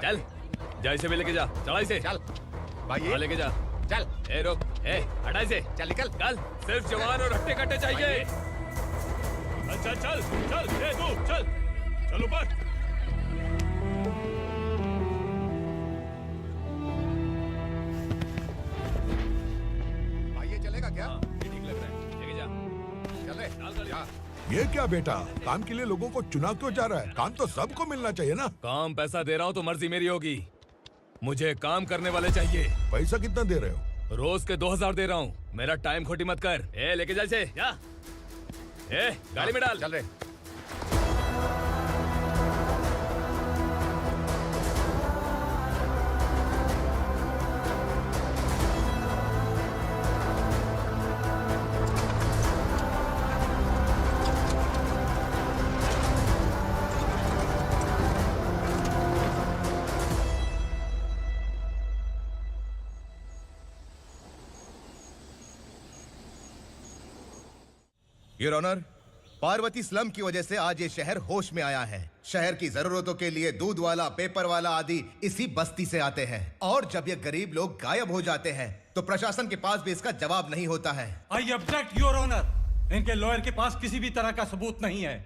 चल जा, इसे भी लेके जा, चला इसे। चल भाई लेके जा। चल। ए रोक, ए हटा इसे। चल निकल। चल, सिर्फ जवान और हट्टे कट्टे चाहिए। चल चल चल, ए तू चल, चल ऊपर। भाई ये चलेगा क्या? ये ठीक लग रहा है, लेके जा। चल रे, डाल कर जा। ये क्या बेटा, काम के लिए लोगों को चुना क्यों जा रहा है? काम तो सबको मिलना चाहिए ना। काम पैसा दे रहा हूँ तो मर्जी मेरी होगी, मुझे काम करने वाले चाहिए। पैसा कितना दे रहे हो? रोज के 2000 दे रहा हूँ, मेरा टाइम खोटी मत कर। ए लेके जा इसे, जा। ए गाड़ी में डाल। चल रे। योर ऑनर, पार्वती स्लम की वजह से आज ये शहर होश में आया है। शहर की जरूरतों के लिए दूध वाला, पेपर वाला आदि इसी बस्ती से आते हैं, और जब ये गरीब लोग गायब हो जाते हैं तो प्रशासन के पास भी इसका जवाब नहीं होता है। आई ऑब्जेक्ट योर ऑनर, इनके लॉयर के पास किसी भी तरह का सबूत नहीं है।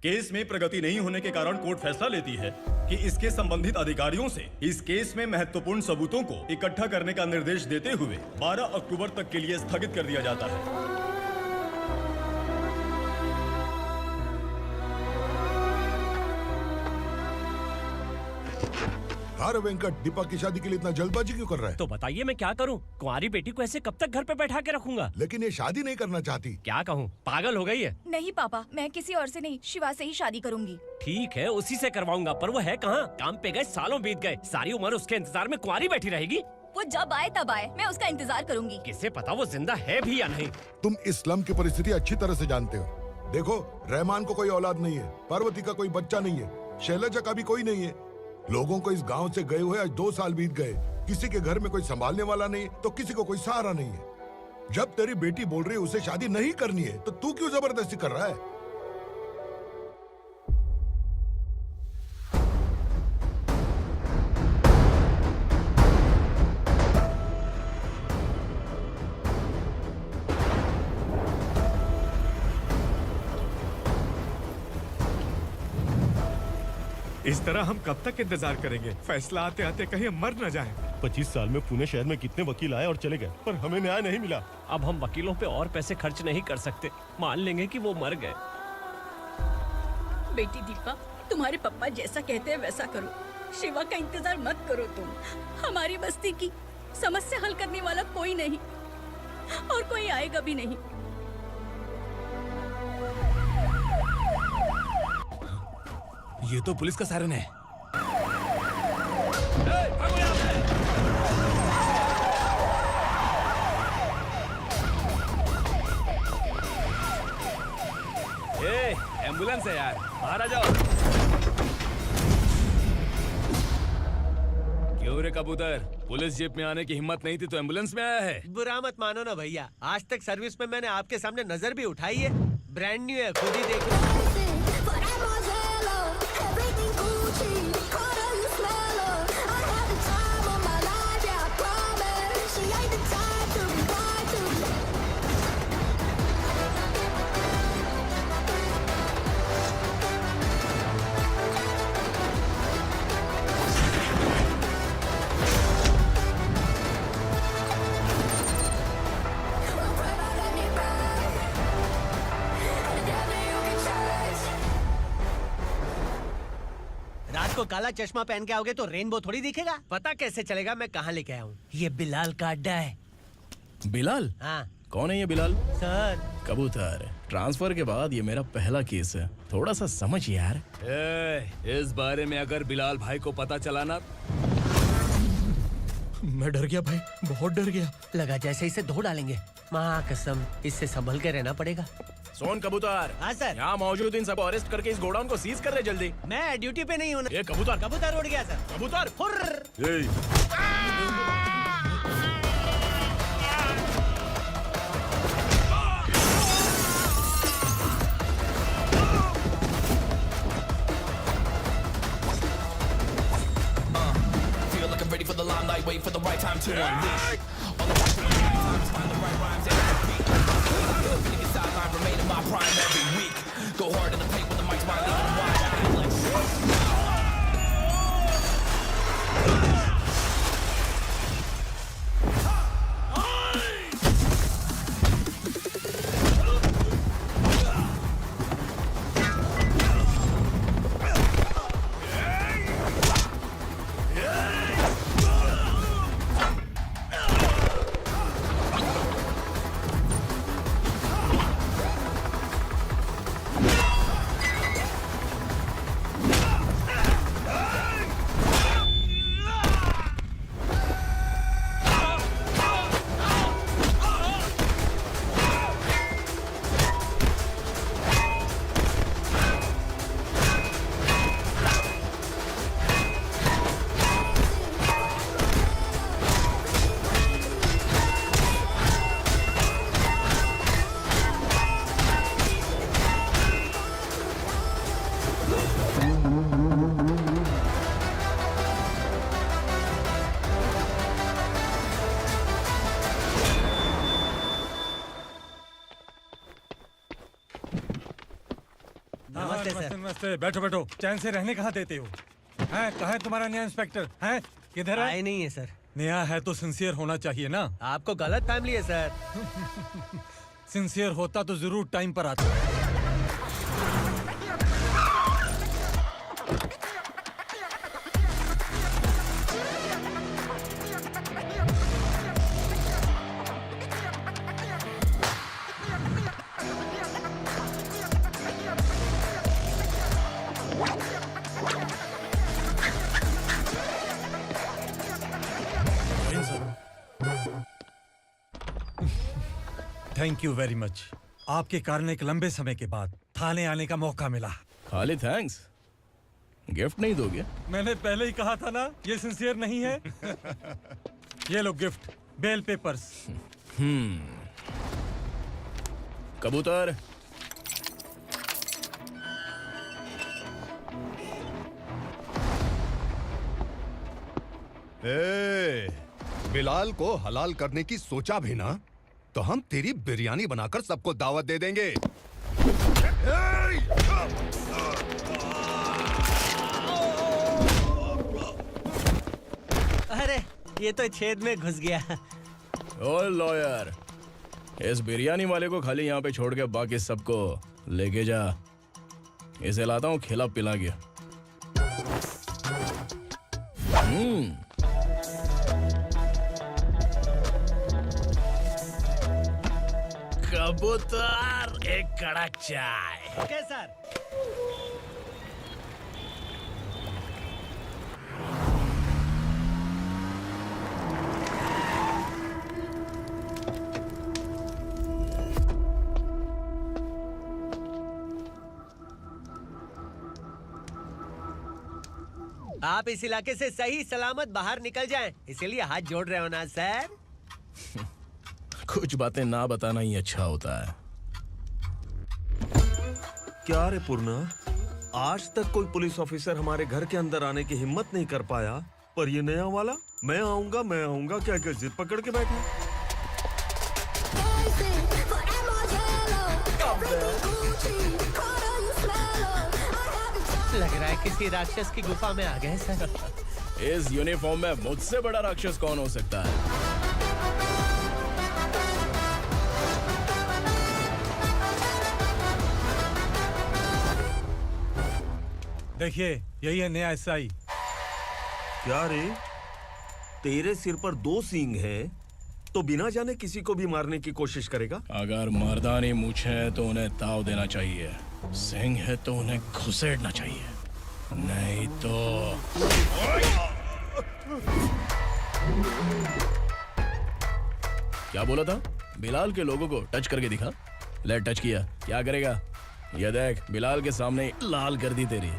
केस में प्रगति नहीं होने के कारण कोर्ट फैसला लेती है कि इसके संबंधित अधिकारियों से इस केस में महत्वपूर्ण सबूतों को इकट्ठा करने का निर्देश देते हुए 12 अक्टूबर तक के लिए स्थगित कर दिया जाता है। अरे वेंकट, दीपक की शादी के लिए इतना जल्दबाजी क्यों कर रहा है? तो बताइए मैं क्या करूं? कुंवारी बेटी को ऐसे कब तक घर पे बैठा के रखूंगा? लेकिन ये शादी नहीं करना चाहती। क्या कहूं, पागल हो गई है। नहीं पापा, मैं किसी और से नहीं, शिवा से ही शादी करूंगी। ठीक है, उसी से करवाऊंगा, पर वो है कहाँ? काम पे गए, सालों बीत गए, सारी उम्र उसके इंतजार में कुंवारी बैठी रहेगी। वो जब आए तब आए, मैं उसका इंतजार करूंगी। किसे पता वो जिंदा है भी या नहीं। तुम इस्लाम की परिस्थिति अच्छी तरह से जानते हो। देखो, रहमान को कोई औलाद नहीं है, पार्वती का कोई बच्चा नहीं है, शैलजा का भी कोई नहीं है। लोगों को इस गांव से गए हुए आज 2 साल बीत गए। किसी के घर में कोई संभालने वाला नहीं, तो किसी को कोई सहारा नहीं है। जब तेरी बेटी बोल रही है उसे शादी नहीं करनी है, तो तू क्यों जबरदस्ती कर रहा है? इस तरह हम कब तक इंतजार करेंगे? फैसला आते आते कहीं हम मर न जाएं। 25 साल में पुणे शहर में कितने वकील आए और चले गए, पर हमें न्याय नहीं मिला। अब हम वकीलों पे और पैसे खर्च नहीं कर सकते, मान लेंगे कि वो मर गए। बेटी दीपा, तुम्हारे पप्पा जैसा कहते हैं वैसा करो। शिवा का इंतजार मत करो तुम। हमारी बस्ती की समस्या हल करने वाला कोई नहीं, और कोई आएगा भी नहीं। ये तो पुलिस का सायरन है। ए, एम्बुलेंस है यार, बाहर आ जाओ। क्यों रे कबूतर, पुलिस जीप में आने की हिम्मत नहीं थी तो एम्बुलेंस में आया है? बुरा मत मानो ना भैया, आज तक सर्विस में मैंने आपके सामने नजर भी उठाई है। ब्रांड न्यू है, खुद ही देखो। को काला चश्मा पहन के आओगे तो रेनबो थोड़ी दिखेगा। पता कैसे चलेगा मैं कहाँ लेके आया हूँ? ये बिलाल का अड्डा है। बिलाल? हाँ। कौन है ये बिलाल? सर कबूतर, ट्रांसफर के बाद ये मेरा पहला केस है, थोड़ा सा समझ यार। इस बारे में अगर बिलाल भाई को पता चला ना, मैं डर गया भाई, बहुत डर गया। लगा जैसे इसे धो डालेंगे। माँ कसम, इससे संभल के रहना पड़ेगा। सोन कबूतर। हाँ सर। यहाँ मौजूद इन सबको अरेस्ट करके इस गोडाउन को सीज कर रहे जल्दी। मैं ड्यूटी पे नहीं हूँ। ये कबूतर। कबूतर उड़ गया सर। कबूतर। time to unleash. All the time to find the right rhymes and beat. Niggas sideline remain in my prime every week. Go hard in the paint with the mic's wide open wide. नमस्ते, बैठो बैठो। चैन से रहने कहाँ देते हो? हैं, कहाँ है तुम्हारा नया इंस्पेक्टर? हैं, किधर है? आए नहीं है सर। नया है तो सिंसियर होना चाहिए ना। आपको गलत फैमिली है सर। सिंसियर होता तो जरूर टाइम पर आता। Thank you very much. आपके कारण एक लंबे समय के बाद थाने आने का मौका मिला। खाली थैंक्स, गिफ्ट नहीं दोगे? मैंने पहले ही कहा था ना, ये सिंसियर नहीं है। ये लो गिफ्ट, बेल पेपर्स। कबूतर। बिलाल को हलाल करने की सोचा भी ना, तो हम तेरी बिरयानी बनाकर सबको दावत दे देंगे। अरे ये तो छेद में घुस गया। ओ लॉयर, इस बिरयानी वाले को खाली यहाँ पे छोड़ के बाकी सबको लेके जा। इसे लाता हूँ खिला पिला के। कबूतर, एक कड़क चाय। Okay sir. आप इस इलाके से सही सलामत बाहर निकल जाएं, इसीलिए हाथ जोड़ रहे हो ना सर। कुछ बातें ना बताना ही अच्छा होता है। क्या रे पूर्णा, आज तक कोई पुलिस ऑफिसर हमारे घर के अंदर आने की हिम्मत नहीं कर पाया, पर ये नया वाला मैं आऊंगा क्या क्या जिद पकड़ के बैठा। लग रहा है किसी राक्षस की गुफा में आ गए सर। इस यूनिफॉर्म में मुझसे बड़ा राक्षस कौन हो सकता है? देखिए, यही है नया एसआई। क्या रे, तेरे सिर पर 2 सींग है तो बिना जाने किसी को भी मारने की कोशिश करेगा? अगर मर्दानी मूंछ है तो उन्हें ताव देना चाहिए, सिंह है तो उन्हें घुसेड़ना चाहिए, नहीं तो। क्या बोला था? बिलाल के लोगों को टच करके दिखा। ले टच किया, क्या करेगा? ये देख, बिलाल के सामने लाल कर दी तेरी।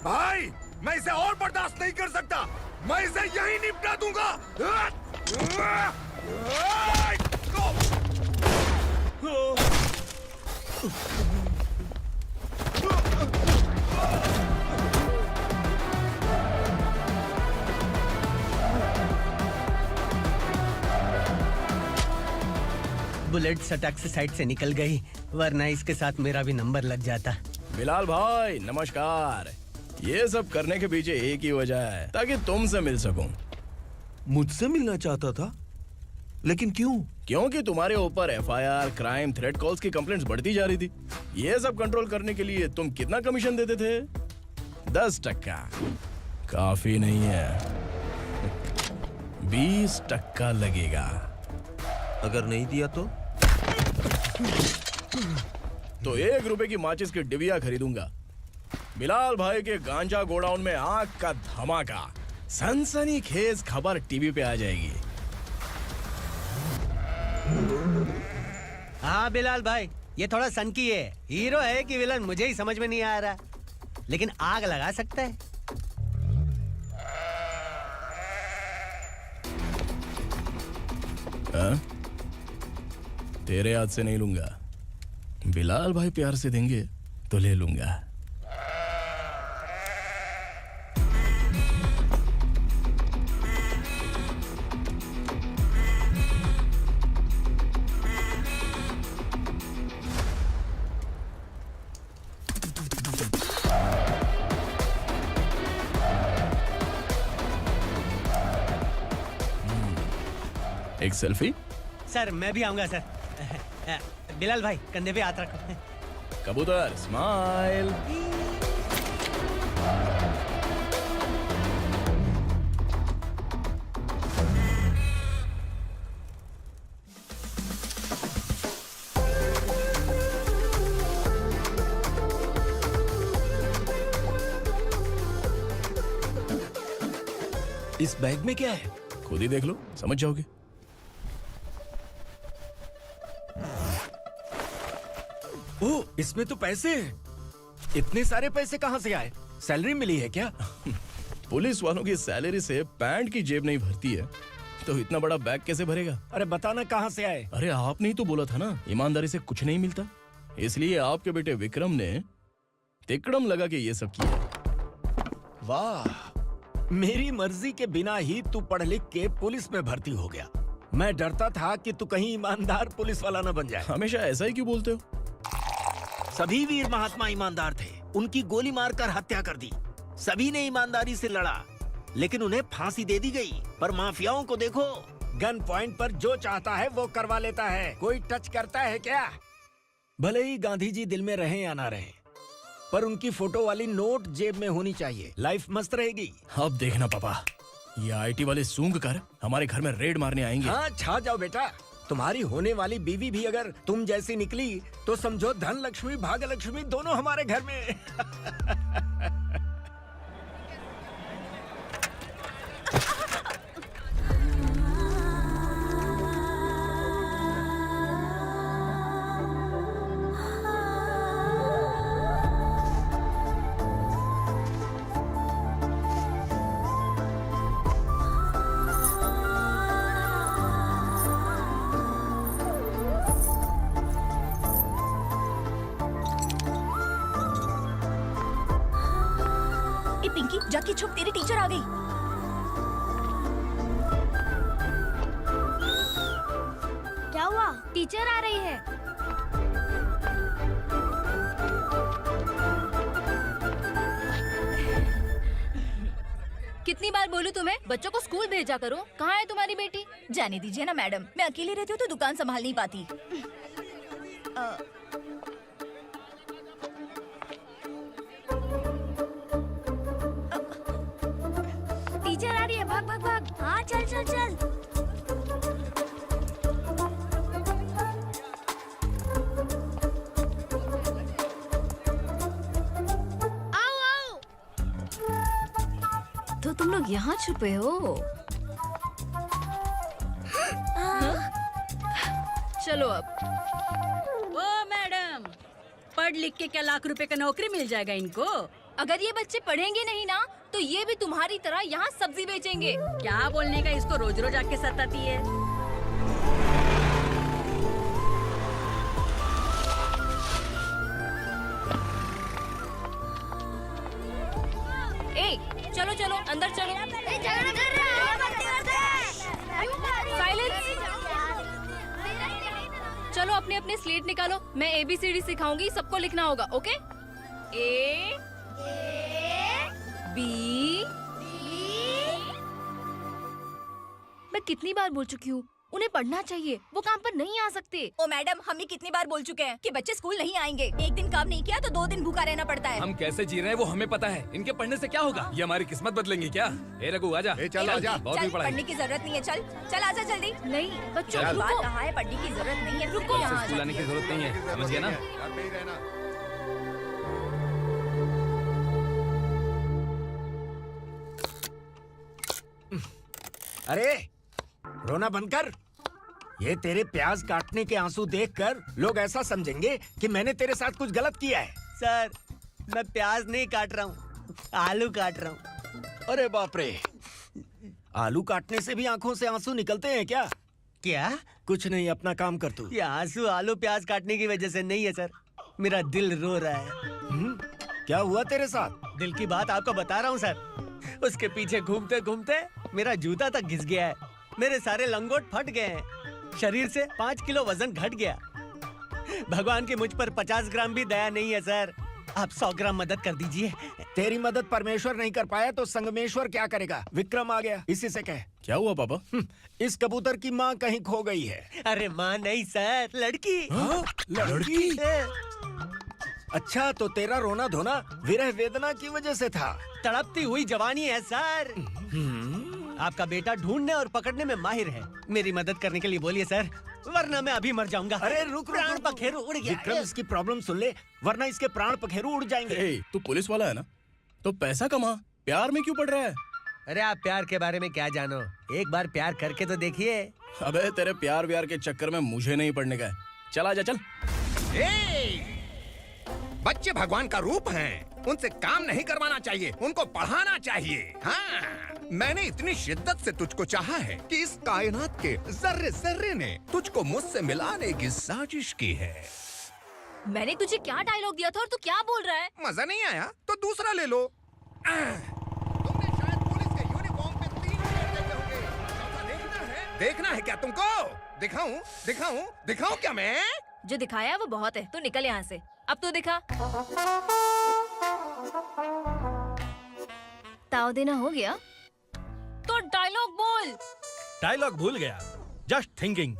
भाई, मैं इसे और बर्दाश्त नहीं कर सकता। मैं इसे यहीं निपटा दूंगा। बुलेट सटक से साइड से निकल गई, वरना इसके साथ मेरा भी नंबर लग जाता। बिलाल भाई नमस्कार। ये सब करने के पीछे एक ही वजह है, ताकि तुमसे मिल सकूं। मुझसे मिलना चाहता था, लेकिन क्यों? क्योंकि तुम्हारे ऊपर एफआईआर, क्राइम, थ्रेट कॉल्स की कंप्लेंट्स बढ़ती जा रही थी। ये सब कंट्रोल करने के लिए तुम कितना कमीशन देते थे? 10%। काफी नहीं है, 20% लगेगा। अगर नहीं दिया तो 1 रुपए की माचिस की डिबिया खरीदूंगा। बिलाल भाई के गांजा गोडाउन में आग का धमाका, सनसनीखेज खबर टीवी पे आ जाएगी। हाँ बिलाल भाई, ये थोड़ा सनकी है। हीरो है कि विलन मुझे ही समझ में नहीं आ रहा, लेकिन आग लगा सकता है। हाँ? तेरे हाथ से नहीं लूंगा, बिलाल भाई प्यार से देंगे तो ले लूंगा। एक सेल्फी? सर मैं भी आऊंगा सर। बिलाल भाई कंधे पे हाथ रखो। कबूतर स्माइल। इस बैग में क्या है? खुद ही देख लो, समझ जाओगे। ओह, इसमें तो पैसे हैं। इतने सारे पैसे कहाँ से आए? सैलरी मिली है क्या? पुलिस वालों की सैलरी से पैंट की जेब नहीं भरती है, तो इतना बड़ा बैग कैसे भरेगा? अरे बताना कहाँ से आए? अरे आपने ही तो बोला था ना, ईमानदारी से कुछ नहीं मिलता। इसलिए आपके बेटे विक्रम ने तिकड़म लगा के ये सब किया। वाह, मेरी मर्जी के बिना ही तू पढ़ लिख के पुलिस में भर्ती हो गया। मैं डरता था कि तू कहीं ईमानदार पुलिस वाला न बन जाए। हमेशा ऐसा ही क्यों बोलते हो? सभी वीर महात्मा ईमानदार थे, उनकी गोली मारकर हत्या कर दी। सभी ने ईमानदारी से लड़ा, लेकिन उन्हें फांसी दे दी गई। पर माफियाओं को देखो, गन पॉइंट पर जो चाहता है वो करवा लेता है। कोई टच करता है क्या? भले ही गांधी जी दिल में रहे या ना रहे, पर उनकी फोटो वाली नोट जेब में होनी चाहिए। लाइफ मस्त रहेगी। अब देखना पापा, ये आईटी वाले सूंघ कर हमारे घर में रेड मारने आएंगे। हाँ, छा जाओ बेटा। तुम्हारी होने वाली बीवी भी अगर तुम जैसी निकली तो समझो धन लक्ष्मी भाग्य लक्ष्मी दोनों हमारे घर में। पिंकी जाके छुप, तेरी टीचर आ गई। क्या हुआ? टीचर आ रही है। कितनी बार बोलूं तुम्हें, बच्चों को स्कूल भेजा करो। कहाँ है तुम्हारी बेटी? जाने दीजिए ना मैडम, मैं अकेली रहती हूँ तो दुकान संभाल नहीं पाती। टीचर आ रही है, भाग भाग भाग। हाँ चल चल चल। आओ आओ। तो तुम लोग यहाँ छुपे हो? चलो अब। ओ मैडम, पढ़ लिख के क्या लाख रुपए का नौकरी मिल जाएगा इनको? अगर ये बच्चे पढ़ेंगे नहीं ना, तो ये भी तुम्हारी तरह यहाँ सब्जी बेचेंगे। क्या बोलने का, इसको रोज रोज आके सताती है। ए, चलो चलो अंदर चलो। साइलेंस। मैं ABCD सिखाऊंगी, सबको लिखना होगा, ओके? A B मैं कितनी बार बोल चुकी हूँ, उन्हें पढ़ना चाहिए, वो काम पर नहीं आ सकते। ओ मैडम, हम भी कितनी बार बोल चुके हैं कि बच्चे स्कूल नहीं आएंगे। एक दिन काम नहीं किया तो 2 दिन भूखा रहना पड़ता है। हम कैसे जी रहे हैं वो हमें पता है, इनके पढ़ने से क्या होगा? ये हमारी किस्मत बदलेंगे क्या? ए रघु आजा। चल आजा। बहुत भी चल, पढ़ाई। पढ़ने की जरूरत नहीं है, चल आजा जल्दी। नहीं बच्चों चल। रुको। बात कहा है, पढ़ने की जरूरत नहीं है, रुको कल से यहाँ स्कूल आने की जरूरत नहीं है, समझ गया ना? घर पे ही रहना। अरे रोना बंद कर। ये तेरे प्याज काटने के आंसू देखकर लोग ऐसा समझेंगे कि मैंने तेरे साथ कुछ गलत किया है। सर, मैं प्याज नहीं काट रहा हूँ, आलू काट रहा हूँ। अरे बाप रे, आलू काटने से भी आंखों से आंसू निकलते हैं क्या? क्या? कुछ नहीं, अपना काम कर तू। ये आंसू आलू प्याज काटने की वजह से नहीं है सर, मेरा दिल रो रहा है। क्या हुआ तेरे साथ? दिल की बात आपको बता रहा हूँ सर। उसके पीछे घूमते घूमते मेरा जूता तक घिस गया है, मेरे सारे लंगोट फट गए हैं, शरीर से 5 किलो वजन घट गया। भगवान की मुझ पर 50 ग्राम भी दया नहीं है सर, आप 100 ग्राम मदद कर दीजिए। तेरी मदद परमेश्वर नहीं कर पाया तो संगमेश्वर क्या करेगा? विक्रम आ गया, इसी से कह। क्या हुआ पापा? इस कबूतर की माँ कहीं खो गई है। अरे माँ नहीं सर, लड़की। लड़की? अच्छा, तो तेरा रोना धोना विरह वेदना की वजह से था। तड़पती हुई जवानी है सर। आपका बेटा ढूंढने और पकड़ने में माहिर है, मेरी मदद करने के लिए बोलिए सर, वरना मैं अभी मर जाऊंगा। अरे रुक, प्राण पखेरु उड़ गया। विक्रम, इसकी प्रॉब्लम सुन ले, वरना इसके प्राण पखेरु उड़ जाएंगे। ए, तू पुलिस वाला है ना, तो पैसा कमा, प्यार में क्यों पड़ रहा है? अरे आप प्यार के बारे में क्या जानो, एक बार प्यार करके तो देखिए। अबे तेरे प्यार व्यार के चक्कर में मुझे नहीं पड़ने का है, चला जा चल। बच्चे भगवान का रूप हैं, उनसे काम नहीं करवाना चाहिए, उनको पढ़ाना चाहिए। हाँ, मैंने इतनी शिद्दत से तुझको चाहा है कि इस कायनात के जर्रे जर्रे ने तुझको मुझसे मिलाने की साजिश की है। मैंने तुझे क्या डायलॉग दिया था और तू क्या बोल रहा है? मजा नहीं आया तो दूसरा ले लो। तुमने शायद पुलिस के यूनिफॉर्म पे 3 पैर देखे होंगे। चौथा देखना है क्या तुमको? दिखाऊं दिखाऊं दिखाऊं क्या मैं? जो दिखाया वो बहुत है, तू निकल यहाँ से। अब तू दिखा। ताव देना हो गया तो डायलॉग बोल। डायलॉग भूल गया। Just thinking,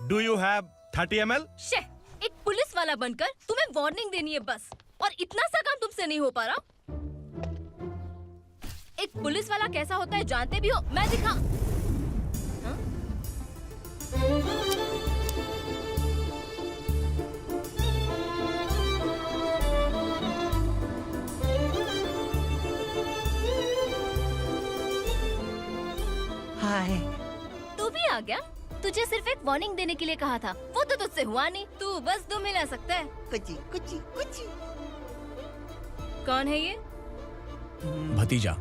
do you have 30 ml? शे, एक पुलिस वाला बनकर तुम्हें वार्निंग देनी है बस, और इतना सा काम तुमसे नहीं हो पा रहा। एक पुलिस वाला कैसा होता है जानते भी हो? मैं दिखा। हाँ? हाय। तू भी आ गया? तुझे सिर्फ एक वार्निंग देने के लिए कहा था, वो तो तुझसे हुआ नहीं। तू बस दम हिला सकता है। कुची कुची कुची। कौन है ये? भतीजा।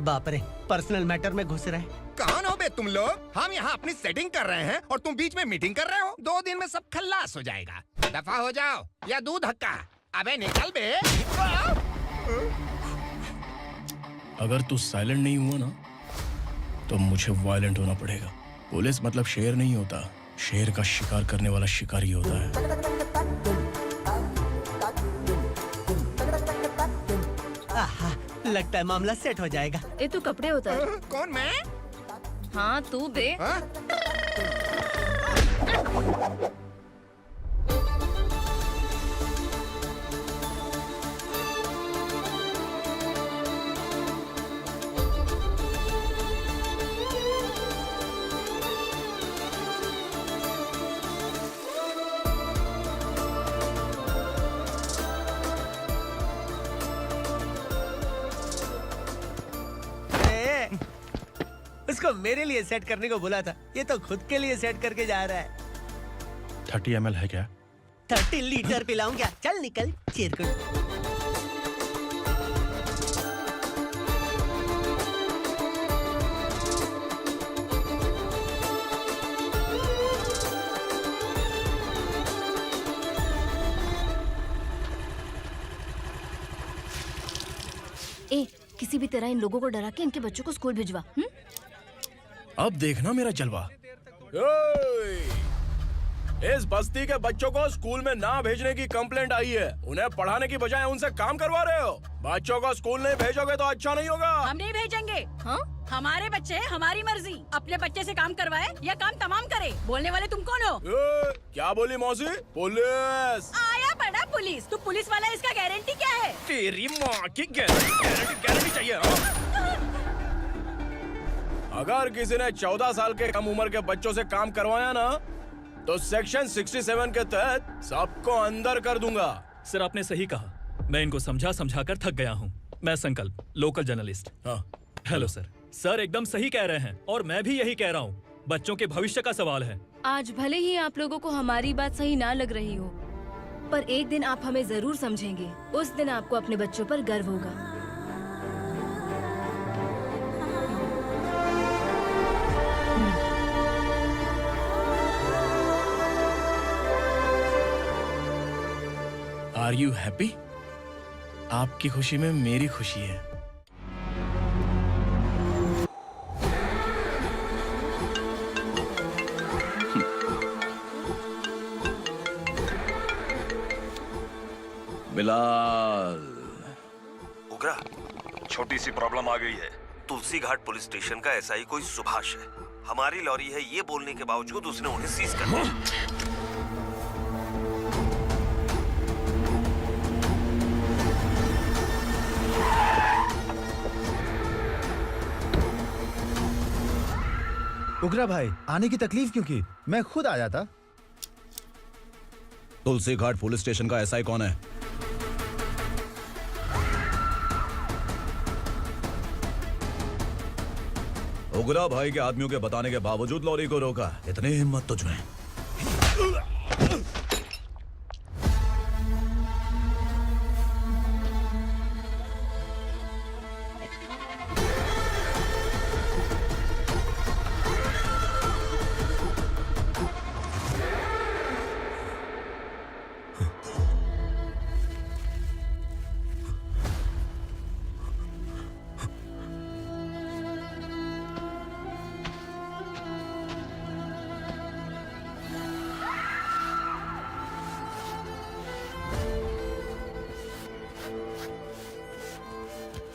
बाप रे, पर्सनल मैटर में घुस रहे। कौन हो बे तुम लोग? हम यहाँ अपनी सेटिंग कर रहे हैं और तुम बीच में मीटिंग कर रहे हो। 2 दिन में सब खल्लास हो जाएगा। दफा हो जाओ या दूध हक्का। अबे निकल बे। अगर तू साइलेंट नहीं हुआ ना तो मुझे वायलेंट होना पड़ेगा। पुलिस मतलब शेर नहीं होता, शेर का शिकार करने वाला शिकारी होता है। आहा, लगता है मामला सेट हो जाएगा। ए तू कपड़े उतार। कौन मैं? हाँ तू बे। हाँ? उसको मेरे लिए सेट करने को बोला था, ये तो खुद के लिए सेट करके जा रहा है। 30 ml है क्या? 30 लीटर पिलाऊं क्या? चल निकल चिरकुट। ए, किसी भी तरह इन लोगों को डरा के इनके बच्चों को स्कूल भिजवा। अब देखना मेरा जलवा। इस बस्ती के बच्चों को स्कूल में ना भेजने की कंप्लेंट आई है। उन्हें पढ़ाने की बजाय उनसे काम करवा रहे हो। बच्चों को स्कूल नहीं भेजोगे तो अच्छा नहीं होगा। हम नहीं भेजेंगे। हाँ? हमारे बच्चे हमारी मर्जी। अपने बच्चे से काम करवाए या काम तमाम करे। बोलने वाले तुम कौन हो? क्या बोली मौसी? पुलिस आया पड़ा पुलिस। तू पुलिस वाला, इसका गारंटी क्या है? तेरी माँ की गारंटी चाहिए हाँ? अगर किसी ने 14 साल के कम उम्र के बच्चों से काम करवाया ना तो सेक्शन 67 के तहत सबको अंदर कर दूंगा। सर आपने सही कहा। मैं इनको समझा कर थक गया हूँ। मैं संकल्प, लोकल जर्नलिस्ट। हाँ। Hello sir. सर एकदम सही कह रहे हैं और मैं भी यही कह रहा हूँ। बच्चों के भविष्य का सवाल है। आज भले ही आप लोगों को हमारी बात सही ना लग रही हो, पर एक दिन आप हमें जरूर समझेंगे। उस दिन आपको अपने बच्चों पर गर्व होगा। Are you happy? आपकी खुशी में मेरी खुशी है। बिलाल। उगरा, छोटी सी प्रॉब्लम आ गई है। तुलसी घाट पुलिस स्टेशन का एसआई कोई सुभाष है। हमारी लॉरी है ये बोलने के बावजूद उसने उन्हें सीज कर दिया। उगरा भाई, आने की तकलीफ क्यों की? मैं खुद आ जाता। तुलसी घाट पुलिस स्टेशन का एसआई कौन है? उगरा भाई के आदमियों के बताने के बावजूद लॉरी को रोका। इतनी हिम्मत तुझमें?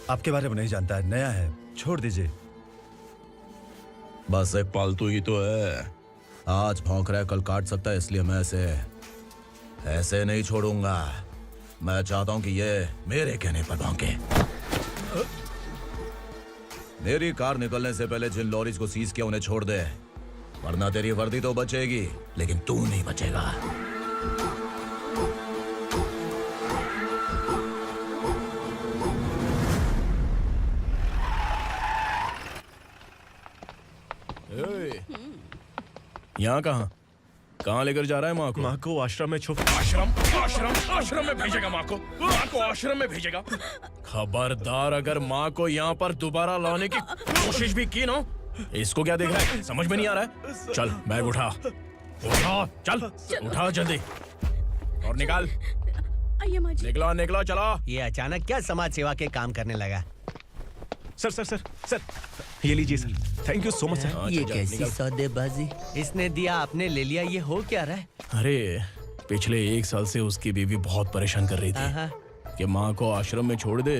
आपके बारे में नहीं जानता है, नया है, छोड़ दीजिए। बस एक पालतू ही तो है। आज भौंक रहा है, कल काट सकता है, इसलिए मैं ऐसे नहीं छोड़ूंगा। मैं चाहता हूं कि ये मेरे कहने पर भौंके। मेरी कार निकलने से पहले जिन लॉरीज को सीज किया उन्हें छोड़ दे, वरना तेरी वर्दी तो बचेगी लेकिन तू नहीं बचेगा। यहाँ कहाँ लेकर जा रहा है माँ को? माँ को आश्रम में आश्रम में भेजेगा माँ को? माँ को आश्रम में भेजेगा? खबरदार, अगर माँ को यहाँ पर दोबारा लाने की कोशिश भी की ना। इसको क्या देख रहा है? समझ में नहीं आ रहा है? चल बैग उठा, चल उठा जल्दी और निकाल। निकला चला। ये अचानक क्या समाज सेवा के काम करने लगा? सर ये लीजिए sir. Thank you so much sir. ये कैसी सौदेबाजी? इसने दिया, आपने ले लिया, ये हो क्या रहा है? अरे पिछले 1 साल से उसकी बीवी बहुत परेशान कर रही थी कि माँ को आश्रम में छोड़ दे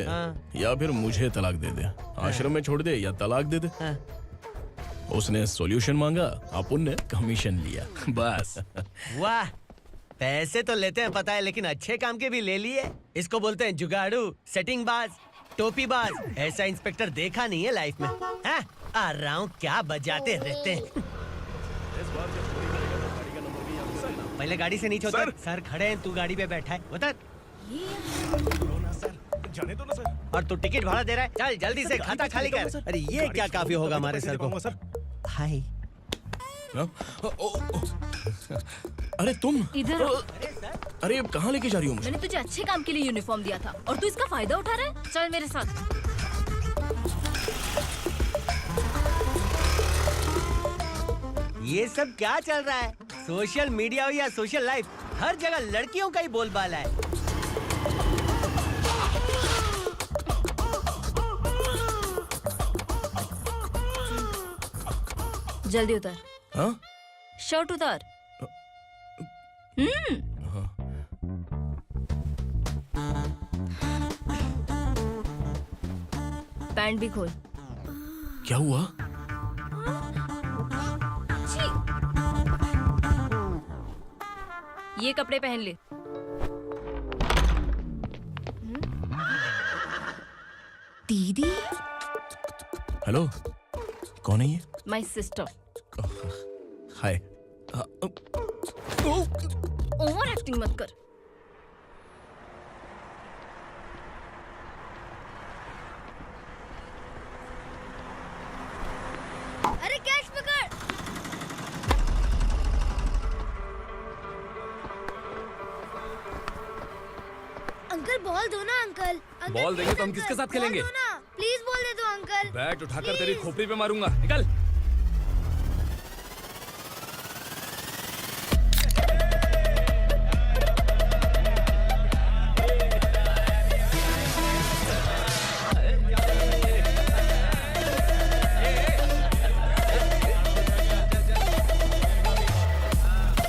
या फिर मुझे तलाक दे दे। आश्रम में छोड़ दे या तलाक दे दे। उसने सॉल्यूशन मांगा, अपन ने कमीशन लिया, बस। वाह, पैसे तो लेते हैं पता है, लेकिन अच्छे काम के भी ले लिए। इसको बोलते हैं जुगाड़ू, सेटिंग बाज, टोपी बाज। ऐसा इंस्पेक्टर देखा नहीं है लाइफ में। हाँ? आ रहा हूँ, क्या बजाते रहते हैं। पहले गाड़ी से नीचे उतर। सर खड़े हैं, तू गाड़ी पे बैठा है, उतर। जाने दो ना सर। और तू टिकट भाड़ा दे रहा है? चल जल्दी से खाता खाली कर। अरे ये क्या काफी होगा हमारे सर को। हाय। अरे तुम इधर। अरे अब कहाँ लेके जा रही हो मुझे? मैंने तुझे अच्छे काम के लिए यूनिफॉर्म दिया था और तू इसका फायदा उठा रहा है। चल मेरे साथ। ये सब क्या चल रहा है? सोशल मीडिया हो या सोशल लाइफ, हर जगह लड़कियों का ही बोलबाला है। जल्दी उतर। हाँ? शर्ट उतार। पैंट भी खोल। क्या हुआ? छी! ये कपड़े पहन ले। दीदी, हेलो, कौन है ये? My sister. Hi. Over acting मत कर। अरे कैश पकड़। अंकल बॉल दो ना अंकल। बॉल देंगे तो हम किसके साथ खेलेंगे? प्लीज बॉल दे दो अंकल। बैट उठाकर तेरी खोपड़ी पे मारूंगा। निकल।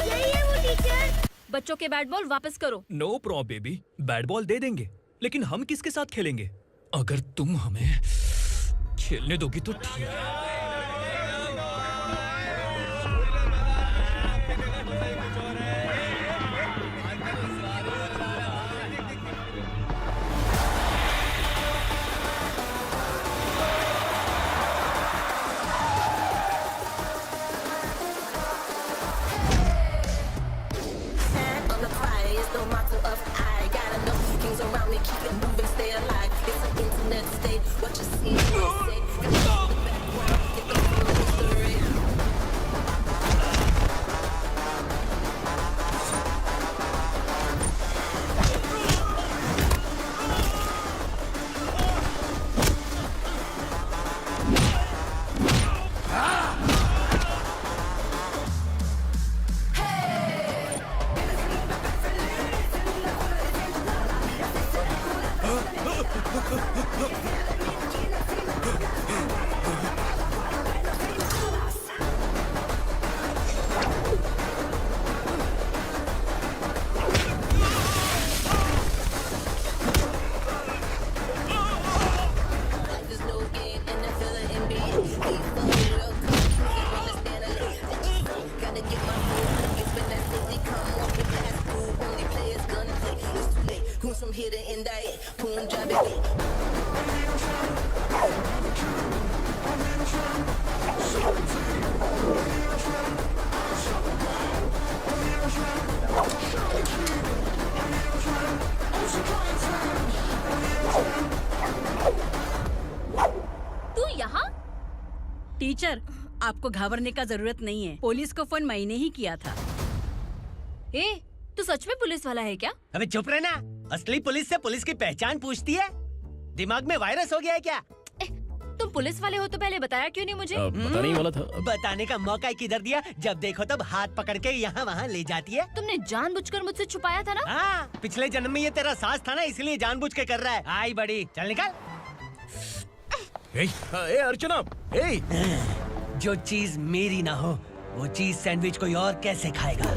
यही है वो टीचर। बच्चों के बैट बॉल वापस करो। No problem baby, bat ball दे देंगे, लेकिन हम किसके साथ खेलेंगे? अगर तुम हमें खेलने दोगी तो ठीक है। तू यहाँ? टीचर, आपको घबराने का जरूरत नहीं है। पुलिस को फोन मैंने ही किया था। ए, तू सच में पुलिस वाला है क्या? अबे चुप रहना। असली पुलिस से पुलिस की पहचान पूछती है? दिमाग में वायरस हो गया है क्या? तुम पुलिस वाले हो तो पहले बताया क्यों नहीं मुझे? बताने ही वाला था। बताने का मौका ही किधर दिया? जब देखो तब हाथ पकड़ के यहाँ वहाँ ले जाती है। तुमने जानबूझकर मुझसे छुपाया था ना? हाँ, पिछले जन्म में ये तेरा सास था ना, इसलिए जानबूझ के कर रहा है। आई बड़ी, चल निकल। ए अर्चना, ए! जो चीज मेरी ना हो, वो चीज सैंडविच कोई और कैसे खाएगा?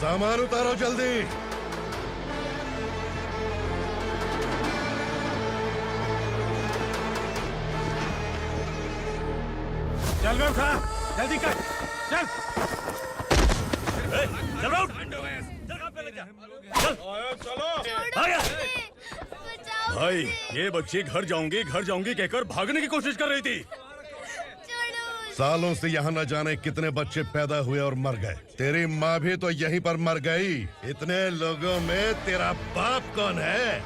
सामान उतारो जल्दी। चल बे उठा, जल्दी कर, चल। चल आउट। भाई ये बच्ची घर जाऊंगी कहकर भागने की कोशिश कर रही थी। सालों से यहाँ न जाने कितने बच्चे पैदा हुए और मर गए। तेरी माँ भी तो यहीं पर मर गई। इतने लोगों में तेरा बाप कौन है?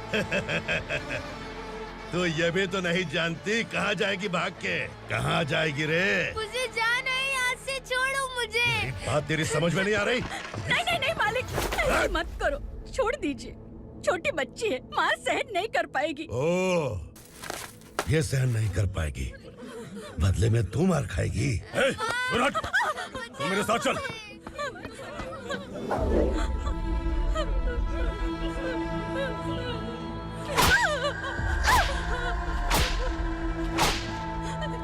तू ये भी तो नहीं जानती कहाँ जाएगी भाग के? कहाँ जाएगी रे? मुझे जाना है, यहाँ से छोड़ो मुझे। बात तेरी समझ में नहीं आ रही? नहीं मालिक, ऐसे मत करो, छोड़ दीजिए। छोटी बच्ची है, माँ सहन नहीं कर पाएगी। ओह, ये सहन नहीं कर पाएगी, बदले में तू मार खाएगी। तू मेरे साथ चल।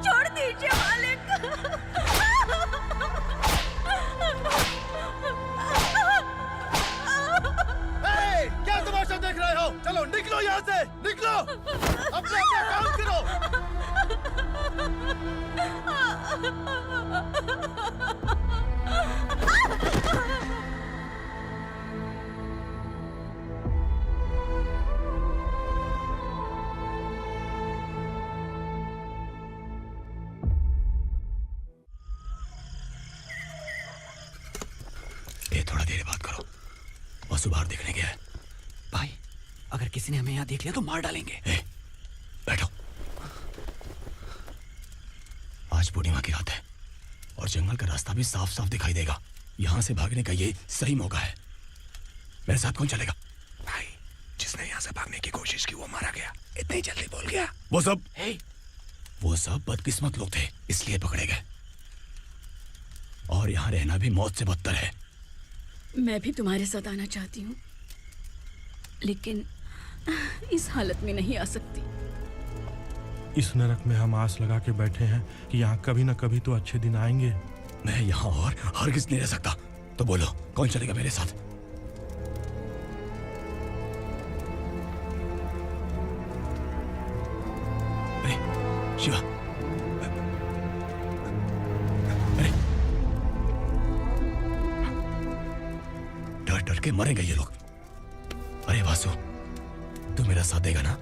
छोड़ दीजिए मालिक। क्या तमाशा देख रहे हो? चलो निकलो यहाँ से, निकलो। अपना काम करो। ए, थोड़ा देर बात करो। वसु बाहर देखने गया है। भाई, अगर किसी ने हमें यहाँ देख लिया तो मार डालेंगे। बैठो। आज पूर्णिमा की रात है और जंगल का रास्ता भी साफ साफ दिखाई देगा। यहाँ से भागने का ये सही मौका है। मेरे साथ कौन चलेगा? भाई, जिसने यहाँ से भागने की कोशिश की वो मारा गया। इतनी जल्दी बोल गया। वो सब बदकिस्मत लोग थे, इसलिए पकड़े गए। और यहाँ रहना भी मौत से बदतर है। मैं भी तुम्हारे साथ आना चाहती हूँ, लेकिन इस हालत में नहीं आ सकती। इस नरक में हम आस लगा के बैठे हैं कि यहाँ कभी न कभी तो अच्छे दिन आएंगे। मैं यहाँ और हरगिज़ नहीं रह सकता। तो बोलो, कौन चलेगा मेरे साथ? अरे शिवा, अरे डर डर के मरेंगे ये लोग। अरे वासु, तू मेरा साथ देगा ना?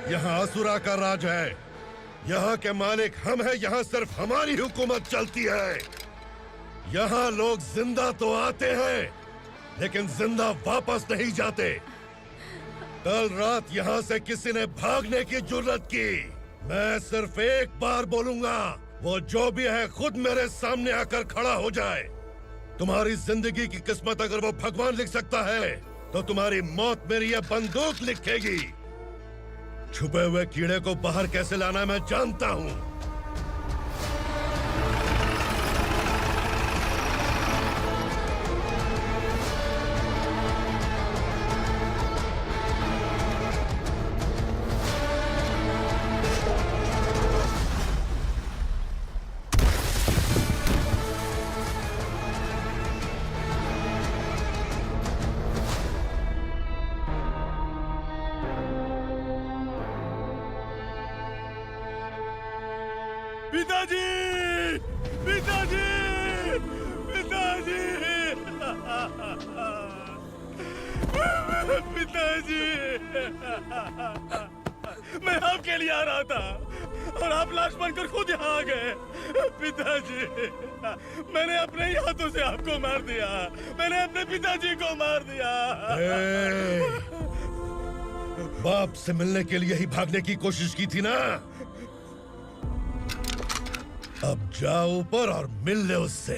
यहाँ असुरा का राज है। यहाँ के मालिक हम हैं। यहाँ सिर्फ हमारी हुकूमत चलती है। यहाँ लोग जिंदा तो आते हैं, लेकिन जिंदा वापस नहीं जाते। कल रात यहाँ से किसी ने भागने की जुर्रत की, मैं सिर्फ एक बार बोलूंगा, वो जो भी है खुद मेरे सामने आकर खड़ा हो जाए। तुम्हारी जिंदगी की किस्मत अगर वो भगवान लिख सकता है तो तुम्हारी मौत मेरी ये बंदूक लिखेगी। छुपे हुए कीड़े को बाहर कैसे लाना मैं जानता हूँ। पिताजी, पिताजी, पिताजी, पिताजी, मैं आपके लिए आ रहा था और आप लाश बनकर खुद यहाँ आ गए। पिताजी, मैंने अपने ही हाथों से आपको मार दिया। मैंने अपने पिताजी को मार दिया। बाप से मिलने के लिए ही भागने की कोशिश की थी ना? अब जाओ ऊपर और मिल ले उससे।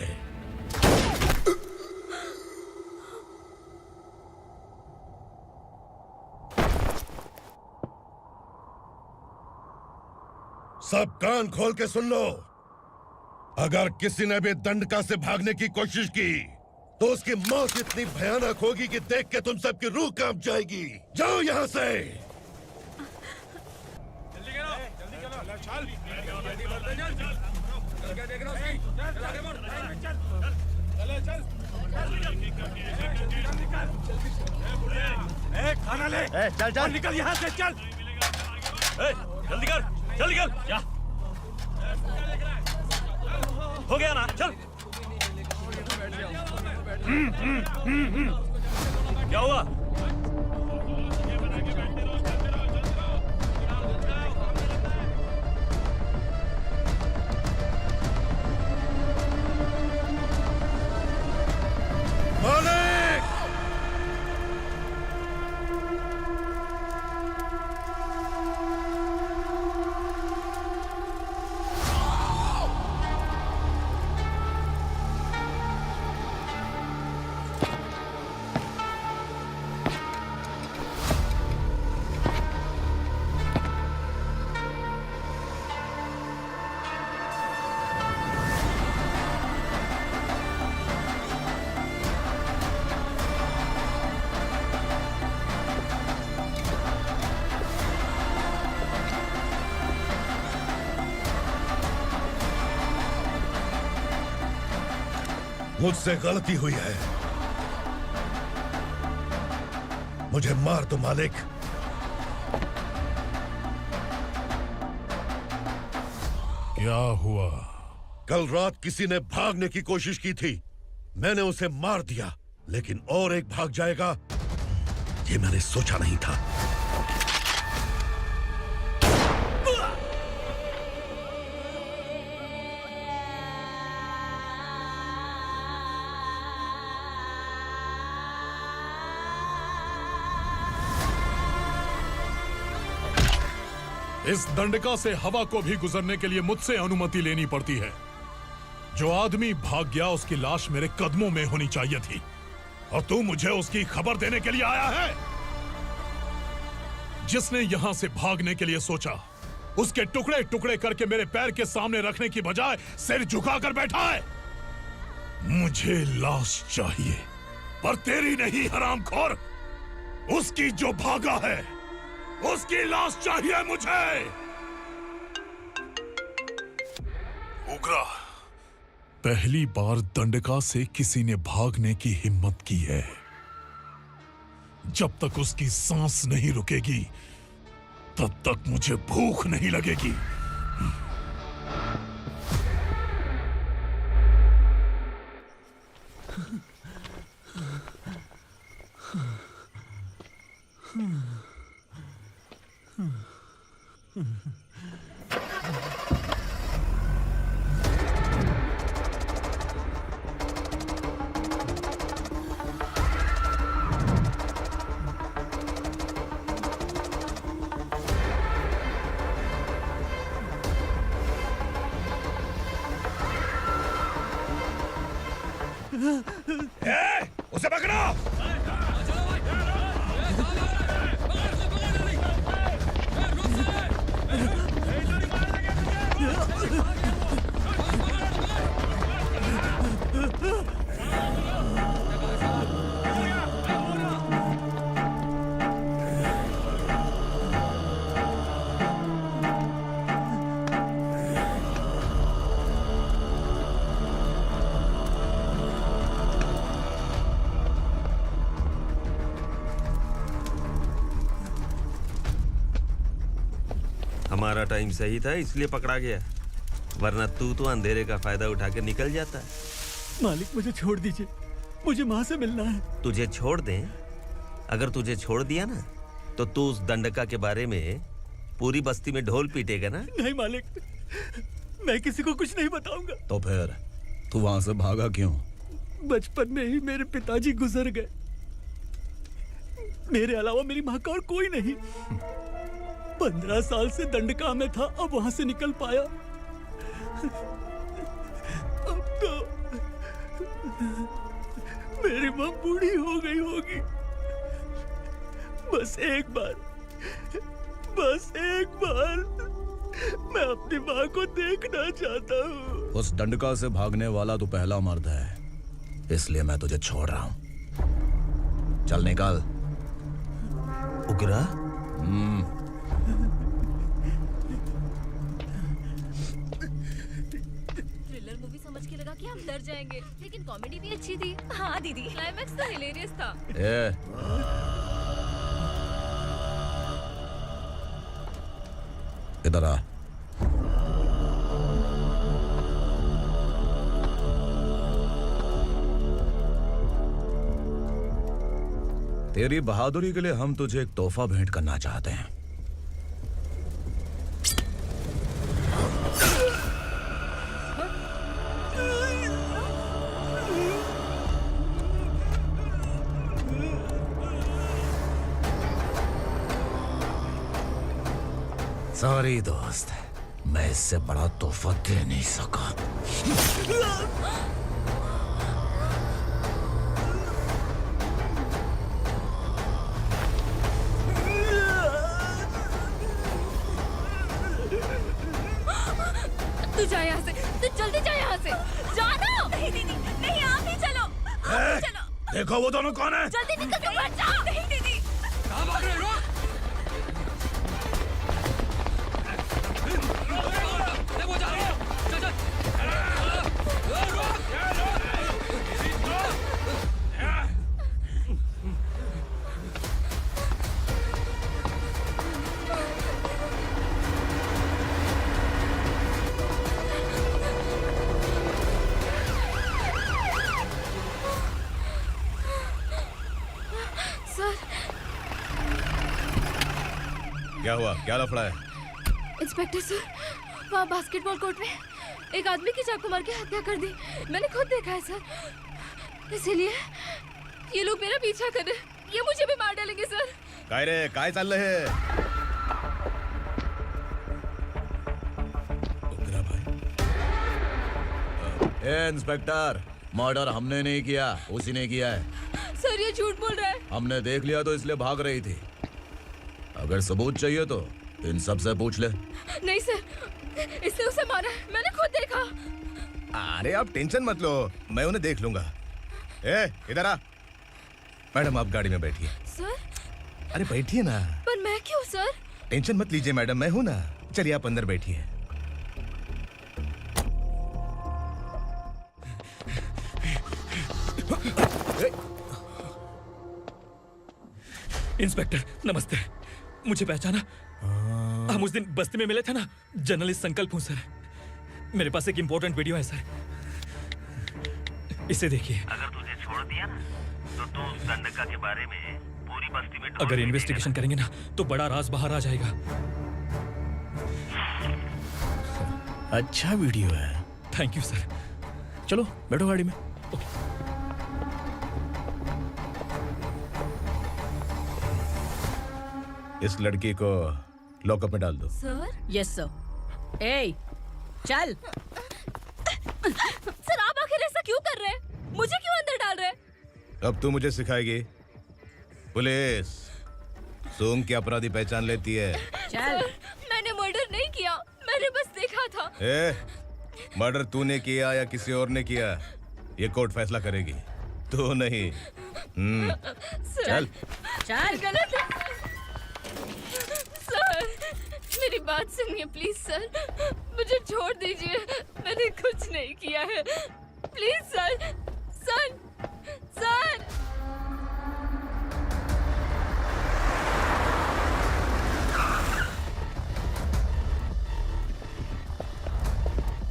सब कान खोल के सुन लो। अगर किसी ने भी दंडका से भागने की कोशिश की तो उसकी मौत इतनी भयानक होगी कि देख के तुम सबकी रूह कांप जाएगी। जाओ यहाँ से। खाना ले। चल चल निकल यहाँ से, चल। जल्दी कर, जल्दी कर। क्या हो गया ना? चल। क्या हुआ? मालिक! मुझसे गलती हुई है। मुझे मार दो मालिक। क्या हुआ? कल रात किसी ने भागने की कोशिश की थी। मैंने उसे मार दिया, लेकिन और एक भाग जाएगा ये मैंने सोचा नहीं था। इस दंडका से हवा को भी गुजरने के लिए मुझसे अनुमति लेनी पड़ती है। जो आदमी भाग गया उसकी लाश मेरे कदमों में होनी चाहिए थी, और तू मुझे उसकी खबर देने के लिए आया है। जिसने यहां से भागने के लिए सोचा उसके टुकड़े टुकड़े करके मेरे पैर के सामने रखने की बजाय सिर झुकाकर बैठा है। मुझे लाश चाहिए, पर तेरी नहीं हरामखोर। उसकी जो भागा है उसकी लाश चाहिए मुझे। उग्रा, पहली बार दंडका से किसी ने भागने की हिम्मत की है। जब तक उसकी सांस नहीं रुकेगी तब तक मुझे भूख नहीं लगेगी। उसे पकड़ो। हमारा टाइम सही था इसलिए पकड़ा गया, वरना तू तो अंधेरे का फायदा उठा के निकल जाता है। मालिक मुझे छोड़ दीजिए, मुझे माँ से मिलना है। तुझे छोड़ दें? अगर तुझे छोड़ दिया ना तो तू उस दंडका के बारे में पूरी बस्ती में ढोल पीटेगा ना। नहीं मालिक, मैं किसी को कुछ नहीं बताऊंगा। तो फिर तू वहां से भागा क्यों? बचपन में ही मेरे पिताजी गुजर गए, मेरे अलावा मेरी माँ का और कोई नहीं। 15 साल से दंडका में था, अब वहां से निकल पाया। अब तो मेरी माँ बूढ़ी हो गई होगी। बस एक बार मैं अपनी माँ को देखना चाहता हूँ। उस दंडका से भागने वाला तू पहला मर्द है, इसलिए मैं तुझे छोड़ रहा हूँ। चल निकल। उग्रा? थ्रिलर मूवी समझ के लगा कि हम डर जाएंगे, लेकिन कॉमेडी भी अच्छी थी। हाँ दीदी, क्लाइमैक्स तो हिलेरियस था। इधर आ। तेरी बहादुरी के लिए हम तुझे एक तोहफा भेंट करना चाहते हैं। सॉरी दोस्त, मैं इससे बड़ा तोहफा दे नहीं सका। तू जा यहाँ से, तू जल्दी जा यहाँ से। जानो। नहीं दीदी, नहीं, आप ही चलो। आप ही चलो। देखो वो दोनों कौन है? जल्दी निकल के मत जाओ। नहीं दीदी। कहाँ भाग रहे हो? क्या हुआ? क्या लफड़ा है? इंस्पेक्टर सर, वहाँ बास्केटबॉल कोर्ट में एक आदमी की चाकू मार के हत्या कर दी। मैंने खुद देखा है सर, इसीलिए ये लोग मेरा पीछा कर रहे हैं। ये मुझे भी मार डालेंगे सर। काय रे, काय चाललंय हे? उग्रा भाई। ए इंस्पेक्टर, मर्डर हमने नहीं किया, उसी ने किया है। सर ये झूठ बोल रहा है। हमने देख लिया तो इसलिए भाग रही थी। अगर सबूत चाहिए तो इन सब से पूछ ले। नहीं सर, इसने उसे मारा है, मैंने खुद देखा। अरे आप टेंशन मत लो, मैं उन्हें देख लूंगा। ए, इधर आ। मैडम आप गाड़ी में बैठिए। सर? अरे बैठिए ना। पर मैं क्यों सर? टेंशन मत लीजिए मैडम, मैं हूं ना। चलिए आप अंदर बैठिए। इंस्पेक्टर नमस्ते, मुझे पहचाना? हम उस दिन बस्ती में मिले थे ना, जर्नलिस्ट संकल्प हूँ सर। मेरे पास एक इम्पोर्टेंट वीडियो है सर, इसे देखिए। अगर तुझे छोड़ दिया ना तो तू उस दंडका के बारे में पूरी बस्ती में अगर इन्वेस्टिगेशन करेंगे ना तो बड़ा राज बाहर आ जाएगा। अच्छा वीडियो है। Thank you sir. चलो बैठो गाड़ी में। इस लड़की को लॉकअप में डाल दो। सर? Yes sir. ए, चल। सर आप आखिर ऐसा क्यों कर रहे हैं? मुझे क्यों अब तू मुझे सिखाएगी? पुलिस सूंघ के अपराधी पहचान लेती है। चल। मैंने मर्डर नहीं किया, मैंने बस देखा था। मर्डर तूने किया या किसी और ने किया, ये कोर्ट फैसला करेगी, तू नहीं। चल चल। गलत है। सर मेरी बात सुनिए प्लीज सर, मुझे छोड़ दीजिए, मैंने कुछ नहीं किया है, please sir. Sir sir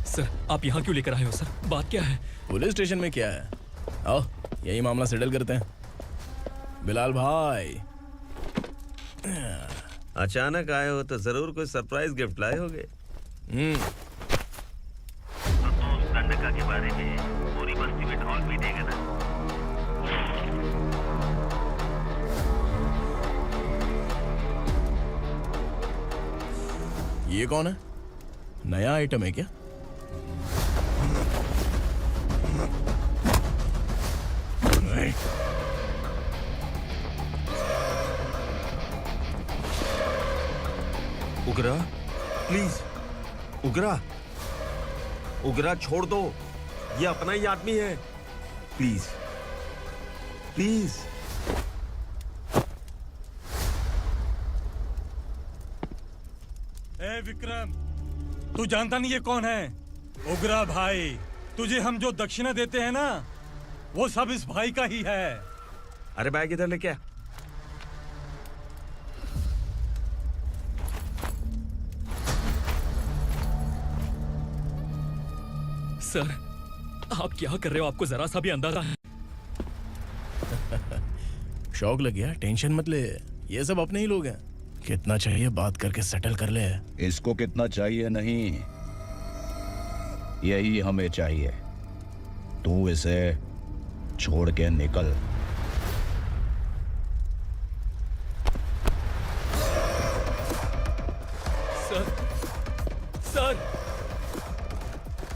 sir आप यहाँ क्यों लेकर आए हो सर? बात क्या है? पुलिस स्टेशन में क्या है? आओ यही मामला सेटल करते हैं। बिलाल भाई अचानक आए हो तो जरूर कोई सरप्राइज गिफ्ट लाए होगे। तो उस दंडका के बारे में पूरी बस्ती में ढोल भी देगा ना। ये कौन है? नया आइटम है क्या? उगरा प्लीज, उगरा उगरा छोड़ दो, ये अपना ही आदमी है, प्लीज प्लीज। ए विक्रम, तू जानता नहीं ये कौन है? उगरा भाई, तुझे हम जो दक्षिणा देते हैं ना, वो सब इस भाई का ही है। अरे बैग इधर लेके आ। सर आप क्या कर रहे हो? आपको जरा सा भी अंदाजा है? शौक लग गया? टेंशन मत ले, ये सब अपने ही लोग हैं। कितना चाहिए बात करके सेटल कर ले। इसको कितना चाहिए नहीं, यही हमें चाहिए। तू इसे छोड़ के निकल। सर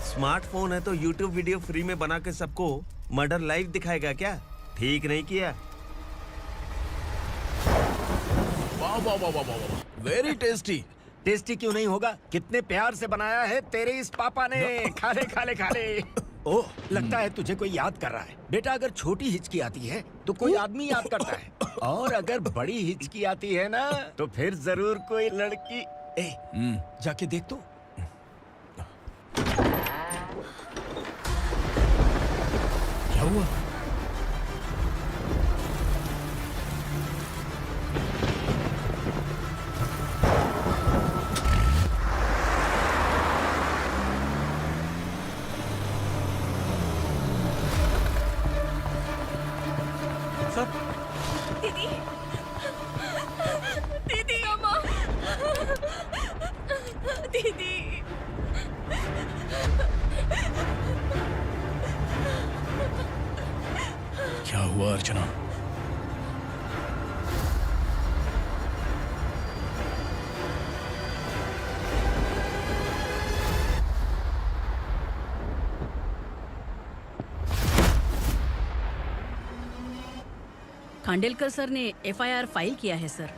स्मार्टफोन है तो YouTube वीडियो फ्री में बना के सबको मर्डर लाइव दिखाएगा क्या? ठीक नहीं किया। वाह वाह वाह वाह वाह, वेरी टेस्टी। टेस्टी क्यों नहीं होगा? कितने प्यार से बनाया है तेरे इस पापा ने। खा ले खा ले खा ले। ओह लगता है तुझे कोई याद कर रहा है। बेटा अगर छोटी हिचकी आती है तो कोई आदमी याद करता है, और अगर बड़ी हिचकी आती है ना तो फिर जरूर कोई लड़की। जाके देख तो। क्या हुआ? दीदी दीदी अम्मा दीदी क्या हुआ अर्चना? खांडेलकर सर ने एफआईआर फाइल किया है सर।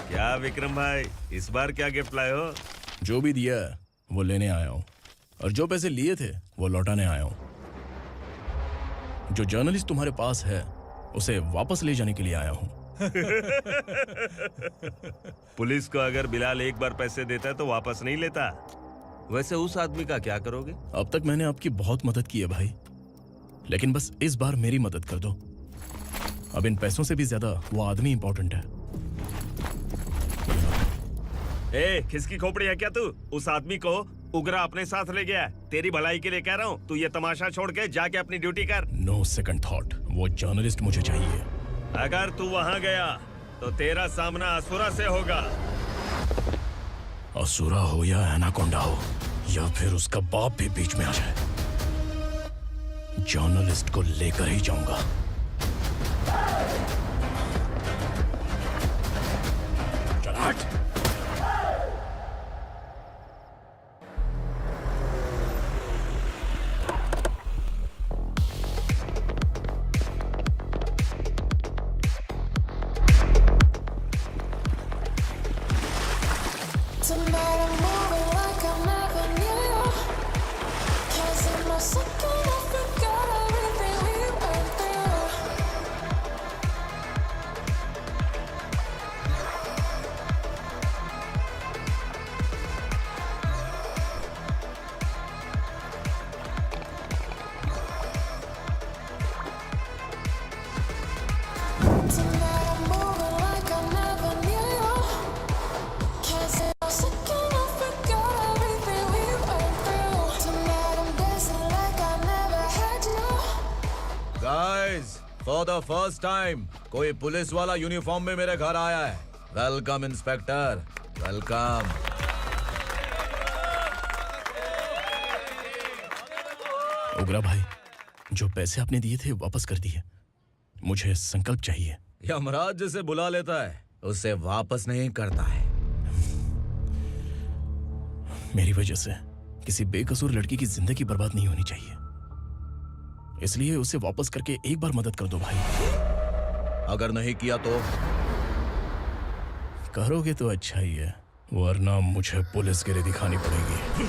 क्या विक्रम भाई, इस बार क्या गिफ्ट लाए हो? जो भी दिया है वो लेने आया हूँ, और जो पैसे लिए थे वो लौटाने आया हूँ। जो जर्नलिस्ट तुम्हारे पास है उसे वापस ले जाने के लिए आया हूँ। पुलिस को अगर बिलाल एक बार पैसे देता है तो वापस नहीं लेता। वैसे उस आदमी का क्या करोगे? अब तक मैंने आपकी बहुत मदद की है भाई, लेकिन बस इस बार मेरी मदद कर दो। अब इन पैसों से भी ज्यादा वो आदमी इंपॉर्टेंट है। ए, किसकी खोपड़ी है क्या तू? उस आदमी को उगरा अपने साथ ले गया। तेरी भलाई के लिए कह रहा हूँ, तू ये तमाशा छोड़ के जाके अपनी ड्यूटी कर। नो सेकंड थॉट, वो जर्नलिस्ट मुझे चाहिए। अगर तू वहाँ गया तो तेरा सामना असुरा से होगा। असुरा हो या एनाकोंडा हो, या फिर उसका बाप भी बीच में आ जाए, जर्नलिस्ट को लेकर ही जाऊंगा। चल हट। फॉर द फर्स्ट टाइम कोई पुलिस वाला यूनिफॉर्म में मेरे घर आया है। Welcome inspector, welcome. उग्रा भाई, जो पैसे आपने दिए थे वापस कर दिए। मुझे संकल्प चाहिए। यमराज जिसे बुला लेता है उसे वापस नहीं करता है। मेरी वजह से किसी बेकसूर लड़की की जिंदगी बर्बाद नहीं होनी चाहिए, इसलिए उसे वापस करके एक बार मदद कर दो भाई। अगर नहीं किया तो? करोगे तो अच्छा ही है, वरना मुझे पुलिसगिरी दिखानी पड़ेगी।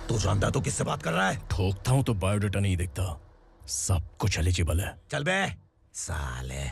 तू जानता तो किससे बात कर रहा है? ठोकता हूं तो बायोडाटा नहीं दिखता, सब कुछ एलिजिबल है। चल बे साले।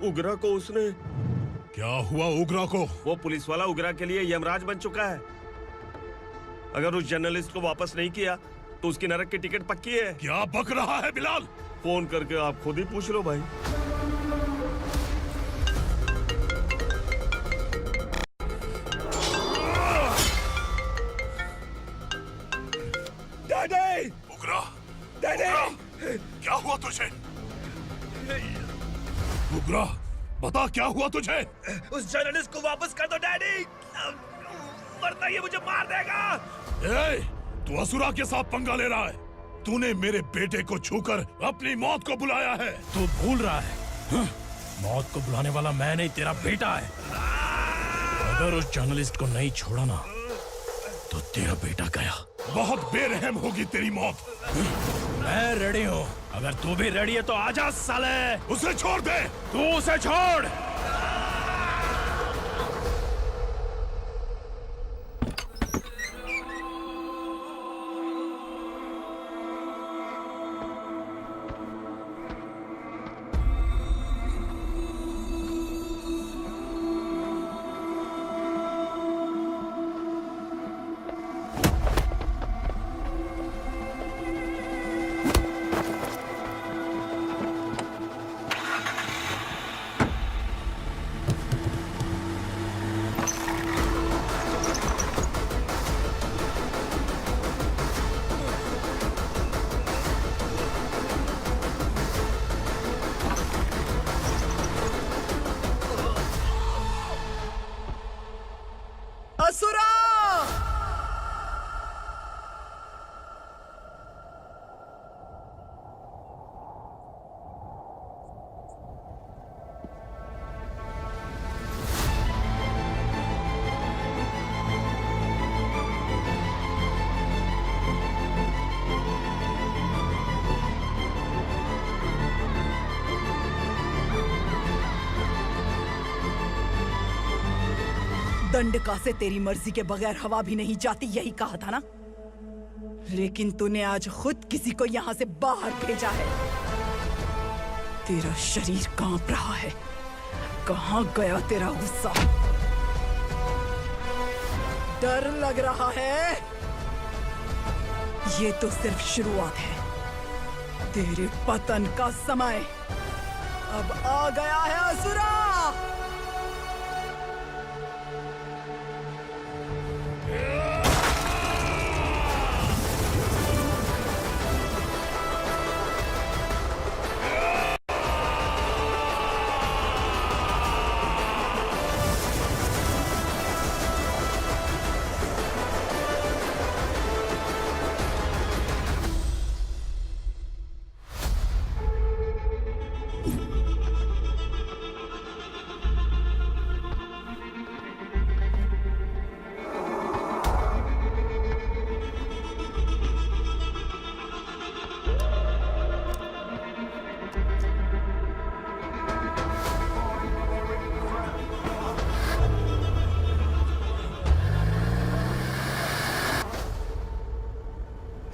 उगरा को उसने। क्या हुआ उगरा को? वो पुलिस वाला उगरा के लिए यमराज बन चुका है। अगर उस जर्नलिस्ट को वापस नहीं किया तो उसकी नरक की टिकट पक्की है। क्या बक रहा है बिलाल? फोन करके आप खुद ही पूछ लो भाई। डैडी! उगरा! डैडी! क्या हुआ तुझे? उगरा, बता क्या हुआ तुझे? उस जर्नलिस्ट को वापस कर दो डैडी, वरना ये मुझे मार देगा। ए, तू असुरा के साथ पंगा ले रहा है। तूने मेरे बेटे को छूकर अपनी मौत को बुलाया है। तू भूल रहा है, हाँ? मौत को बुलाने वाला मैं नहीं, तेरा बेटा है। अगर उस जर्नलिस्ट को नहीं छोड़ा ना तो तेरा बेटा गया। बहुत बेरहम होगी तेरी मौत। मैं रेडी हूँ, अगर तू भी रेडी है तो आजा साले। उसे छोड़ दे। तू उसे छोड़। असुरा! दंडका से तेरी मर्जी के बगैर हवा भी नहीं जाती, यही कहा था ना? लेकिन तूने आज खुद किसी को यहाँ से बाहर भेजा है। तेरा शरीर कांप रहा है। कहाँ गया तेरा गुस्सा? डर लग रहा है? ये तो सिर्फ शुरुआत है। तेरे पतन का समय अब आ गया है असुरा।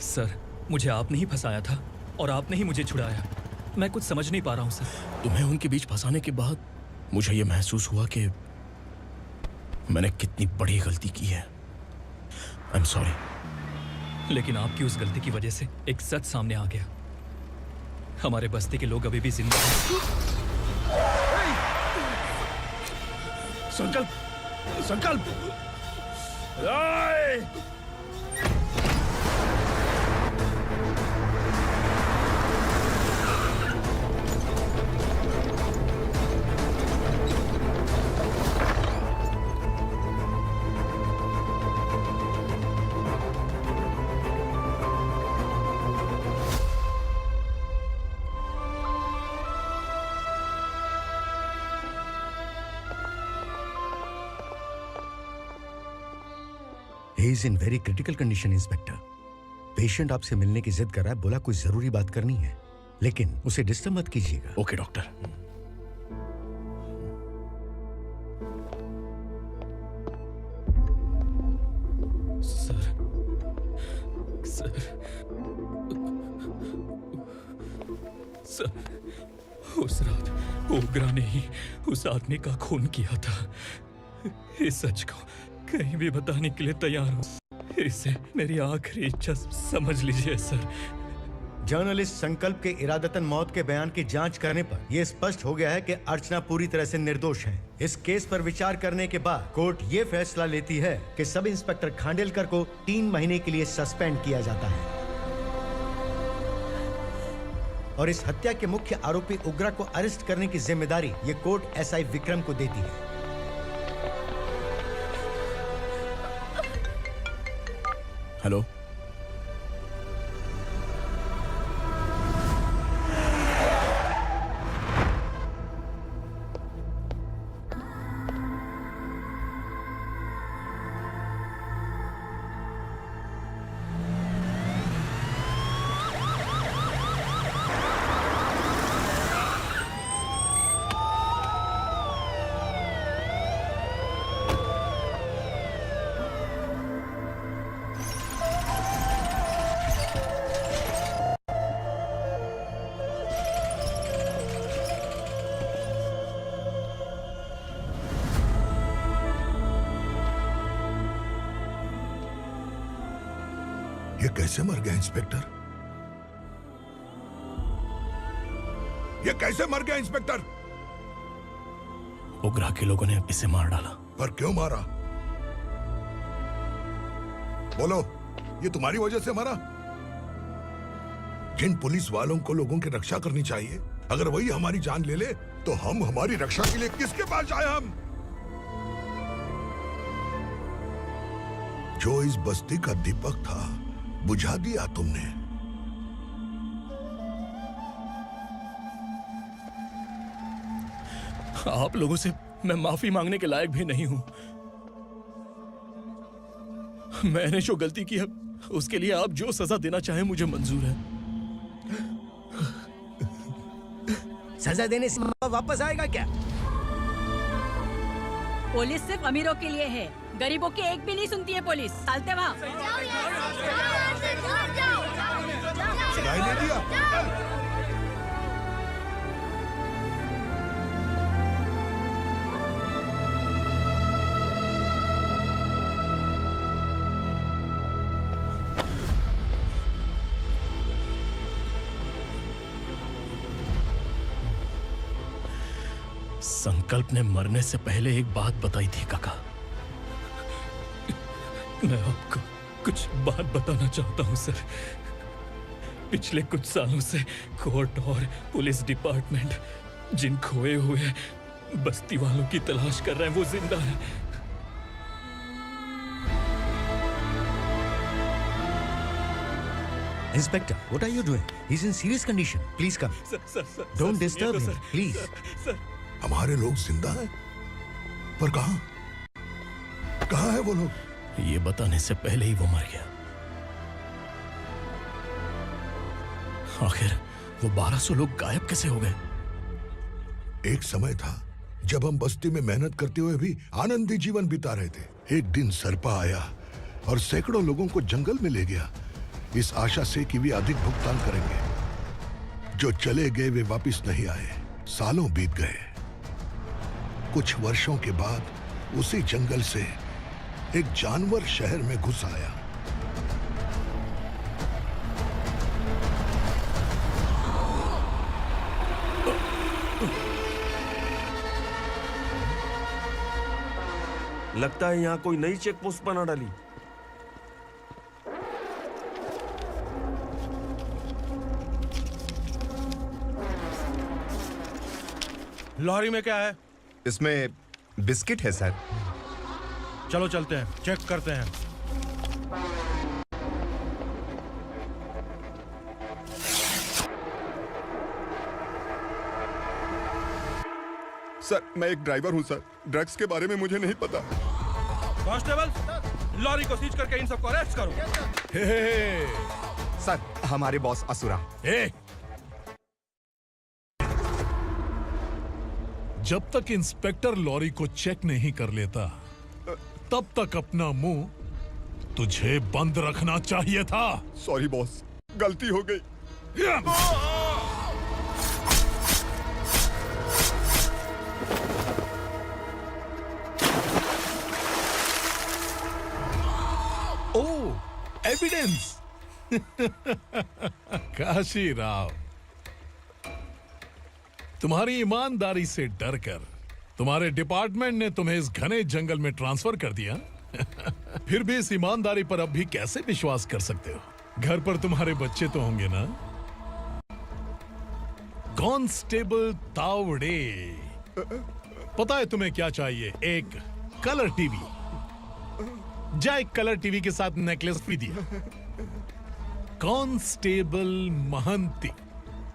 सर, मुझे आपने ही फंसाया था और आपने ही मुझे छुड़ाया। मैं कुछ समझ नहीं पा रहा हूँ सर। तुम्हें उनके बीच फंसाने के बाद मुझे ये महसूस हुआ कि मैंने कितनी बड़ी गलती की है। I am sorry. लेकिन आपकी उस गलती की वजह से एक सच सामने आ गया। हमारे बस्ती के लोग अभी भी जिंदा हैं। संकल्प, संकल्प! He is in very critical condition, inspector. Patient आपसे मिलने की जिद कर रहा है, बोला कोई जरूरी बात करनी है, लेकिन उसे डिस्टर्ब मत कीजिएगा। Okay doctor. Sir, sir, sir, उस रात ओग्रा ने ही उस आदमी का खून किया था। इस सच को कहीं भी बताने के लिए तैयार हूँ। इसे मेरी आखिरी इच्छा समझ लीजिए सर। जर्नलिस्ट संकल्प के इरादतन मौत के बयान की जांच करने पर यह स्पष्ट हो गया है कि अर्चना पूरी तरह से निर्दोष है। इस केस पर विचार करने के बाद कोर्ट ये फैसला लेती है कि सब इंस्पेक्टर खांडेलकर को 3 महीने के लिए सस्पेंड किया जाता है और इस हत्या के मुख्य आरोपी उग्रा को अरेस्ट करने की जिम्मेदारी ये कोर्ट एसआई विक्रम को देती है। हेलो, ये कैसे मर गया इंस्पेक्टर? ये कैसे मर गया इंस्पेक्टर? उग्रा के लोगों ने इसे मार डाला। पर क्यों मारा? बोलो, ये तुम्हारी वजह से मरा? जिन पुलिस वालों को लोगों की रक्षा करनी चाहिए, अगर वही हमारी जान ले ले तो हम हमारी रक्षा के लिए किसके पास जाए? हम जो इस बस्ती का दीपक था बुझा दिया तुमने। आप लोगों से मैं माफी मांगने के लायक भी नहीं हूं। मैंने जो गलती की है उसके लिए आप जो सजा देना चाहे मुझे मंजूर है। सजा देने से वापस आएगा क्या? पुलिस सिर्फ अमीरों के लिए है, गरीबों की एक भी नहीं सुनती है पुलिस। चलते वहाँ। सुनाई नहीं दिया? संकल्प ने मरने से पहले एक बात बताई थी काका। मैं आपको कुछ बात बताना चाहता हूं सर। पिछले कुछ सालों से कोर्ट और पुलिस डिपार्टमेंट जिन खोए हुए बस्ती वालों की तलाश कर रहे हैं वो जिंदा है। Inspector, what are you doing? He's in serious condition. Please come. Don't disturb him, please. हमारे लोग जिंदा हैं? पर कहां? कहां है वो लोग? ये बताने से पहले ही वो मर गया। आखिर वो 1200 लोग गायब कैसे हो गए? एक समय था जब हम बस्ती में मेहनत करते हुए भी आनंदी जीवन बिता रहे थे। एक दिन सरपा आया और सैकड़ों लोगों को जंगल में ले गया, इस आशा से कि वे अधिक भुगतान करेंगे। जो चले गए वे वापस नहीं आए। सालों बीत गए। कुछ वर्षों के बाद उसी जंगल से एक जानवर शहर में घुस आया। लगता है यहाँ कोई नई चेक पोस्ट बना डाली। लॉरी में क्या है? इसमें बिस्किट है सर। चलो चलते हैं, चेक करते हैं। सर, मैं एक ड्राइवर हूं सर। ड्रग्स के बारे में मुझे नहीं पता। कांस्टेबल, लॉरी को सीज करके इन सबको अरेस्ट करो। सर, हमारे बॉस असुरा। जब तक इंस्पेक्टर लॉरी को चेक नहीं कर लेता तब तक अपना मुंह तुझे बंद रखना चाहिए था। सॉरी बॉस, गलती हो गई। ओ, एविडेंस। काशी राव, तुम्हारी ईमानदारी से डरकर तुम्हारे डिपार्टमेंट ने तुम्हें इस घने जंगल में ट्रांसफर कर दिया। फिर भी इस ईमानदारी पर अब भी कैसे विश्वास कर सकते हो? घर पर तुम्हारे बच्चे तो होंगे ना? कांस्टेबल तावड़े, पता है तुम्हें क्या चाहिए? एक कलर टीवी। जा एक कलर टीवी के साथ नेकलेस भी दिया। कांस्टेबल महंती,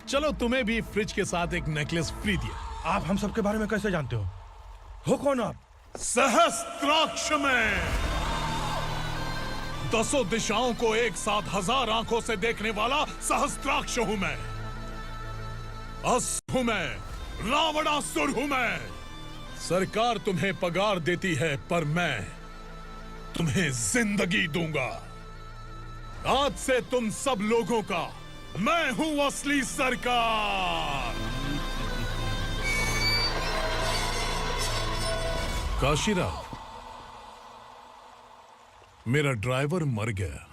चलो तुम्हें भी फ्रिज के साथ एक नेकलेस फ्री दिया। आप हम सबके बारे में कैसे जानते हो कौन आप? सहस्त्राक्ष में 10 दिशाओं को एक साथ 1000 आंखों से देखने वाला सहस्त्राक्ष हूं मैं। असुर हूं मैं, रावणासुर हूं मैं। सरकार तुम्हें पगार देती है, पर मैं तुम्हें जिंदगी दूंगा। आज से तुम सब लोगों का मैं हूं असली सरकार। काशीराव, मेरा ड्राइवर मर गया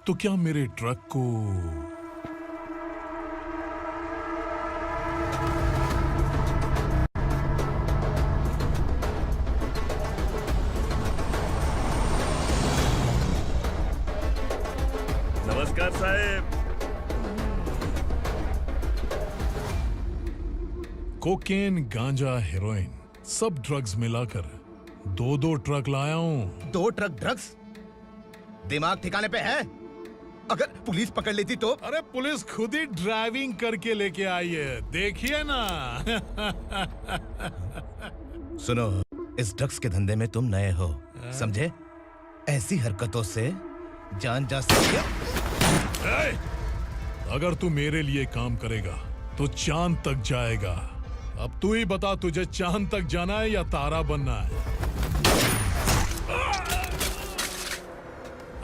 तो क्या मेरे ट्रक को नमस्कार साहब। कोकेन, गांजा, हेरोइन, सब ड्रग्स मिलाकर 2-2 ट्रक लाया हूं। 2 ट्रक ड्रग्स? दिमाग ठिकाने पे है? अगर पुलिस पकड़ लेती तो? अरे पुलिस खुद ही ड्राइविंग करके लेके आई है, देखिए ना। सुनो, इस ड्रग्स के धंधे में तुम नए हो, समझे? ऐसी हरकतों से जान जा सकती है। अगर तू मेरे लिए काम करेगा तो चांद तक जाएगा। अब तू ही बता, तुझे चांद तक जाना है या तारा बनना है?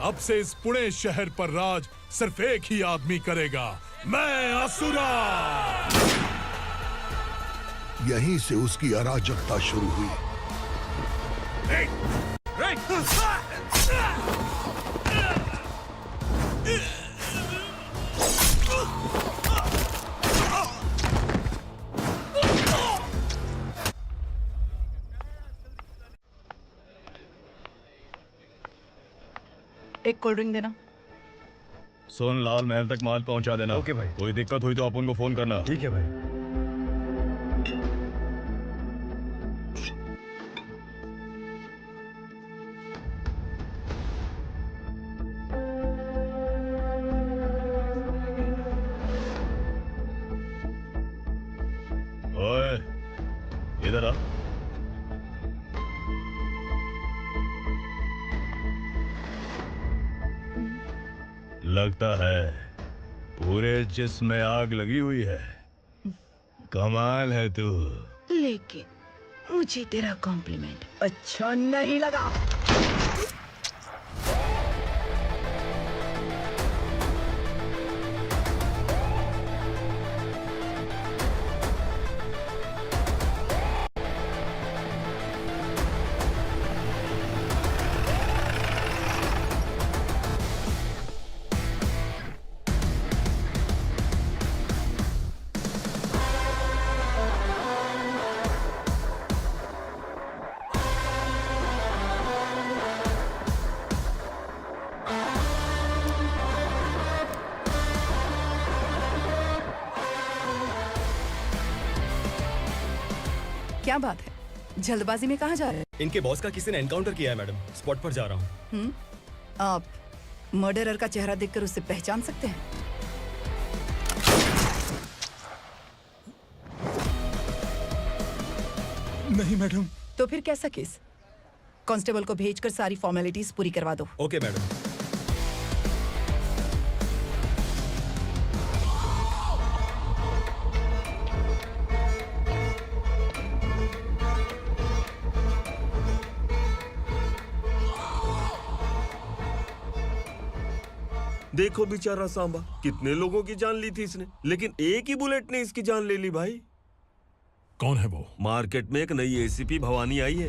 अब से इस पुणे शहर पर राज सिर्फ एक ही आदमी करेगा, मैं असुरा। यहीं से उसकी अराजकता शुरू हुई। एक कोल्ड ड्रिंक देना। सोनलाल महल तक माल पहुंचा देना। ओके भाई। कोई दिक्कत हुई तो अपन को फोन करना। ठीक है भाई। ओए, इधर आ। लगता है पूरे जिस्म में आग लगी हुई है। कमाल है तू। लेकिन मुझे तेरा कॉम्प्लीमेंट अच्छा नहीं लगा। क्या बात है, जल्दबाजी में कहाँ जा रहे हैं? इनके बॉस का किसी ने एनकाउंटर किया है मैडम, स्पॉट पर जा रहा हूँ। आप मर्डरर का चेहरा देखकर उससे पहचान सकते हैं? नहीं मैडम। तो फिर कैसा केस? कांस्टेबल को भेजकर सारी फॉर्मेलिटीज पूरी करवा दो। Okay madam. देखो बेचारा सांबा, कितने लोगों की जान ली थी इसने, लेकिन एक ही बुलेट ने इसकी जान ले ली भाई। कौन है वो? मार्केट में एक नई एसीपी भवानी आई है।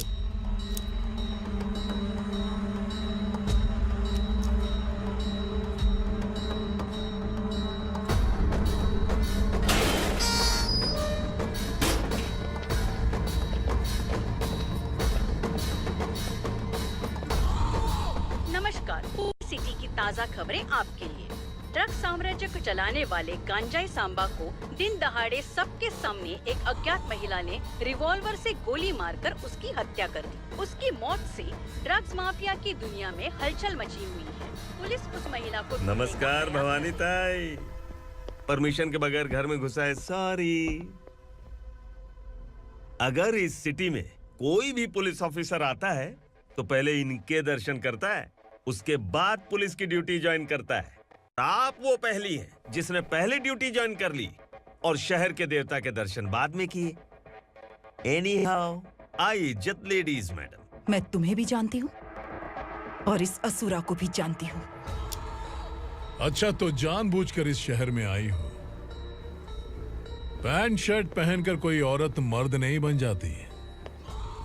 सिटी की ताज़ा खबरें आपके लिए। ड्रग्स साम्राज्य को चलाने वाले गांजाई सांबा को दिन दहाड़े सबके सामने एक अज्ञात महिला ने रिवॉल्वर से गोली मारकर उसकी हत्या कर दी। उसकी मौत से ड्रग्स माफिया की दुनिया में हलचल मची हुई है। पुलिस उस महिला को नमस्कार भवानी ताई। परमिशन के बगैर घर में घुसा है, सॉरी। अगर इस सिटी में कोई भी पुलिस ऑफिसर आता है तो पहले इनके दर्शन करता है, उसके बाद पुलिस की ड्यूटी ज्वाइन करता है। आप वो पहली हैं जिसने पहले ड्यूटी ज्वाइन कर ली और शहर के देवता के दर्शन बाद में किए। एनीहाउ, आई इज्जत लेडीज मैडम। मैं तुम्हें भी जानती हूँ और इस असुरा को भी जानती हूँ। अच्छा, तो जानबूझकर इस शहर में आई हो। पैंट शर्ट पहनकर कोई औरत मर्द नहीं बन जाती।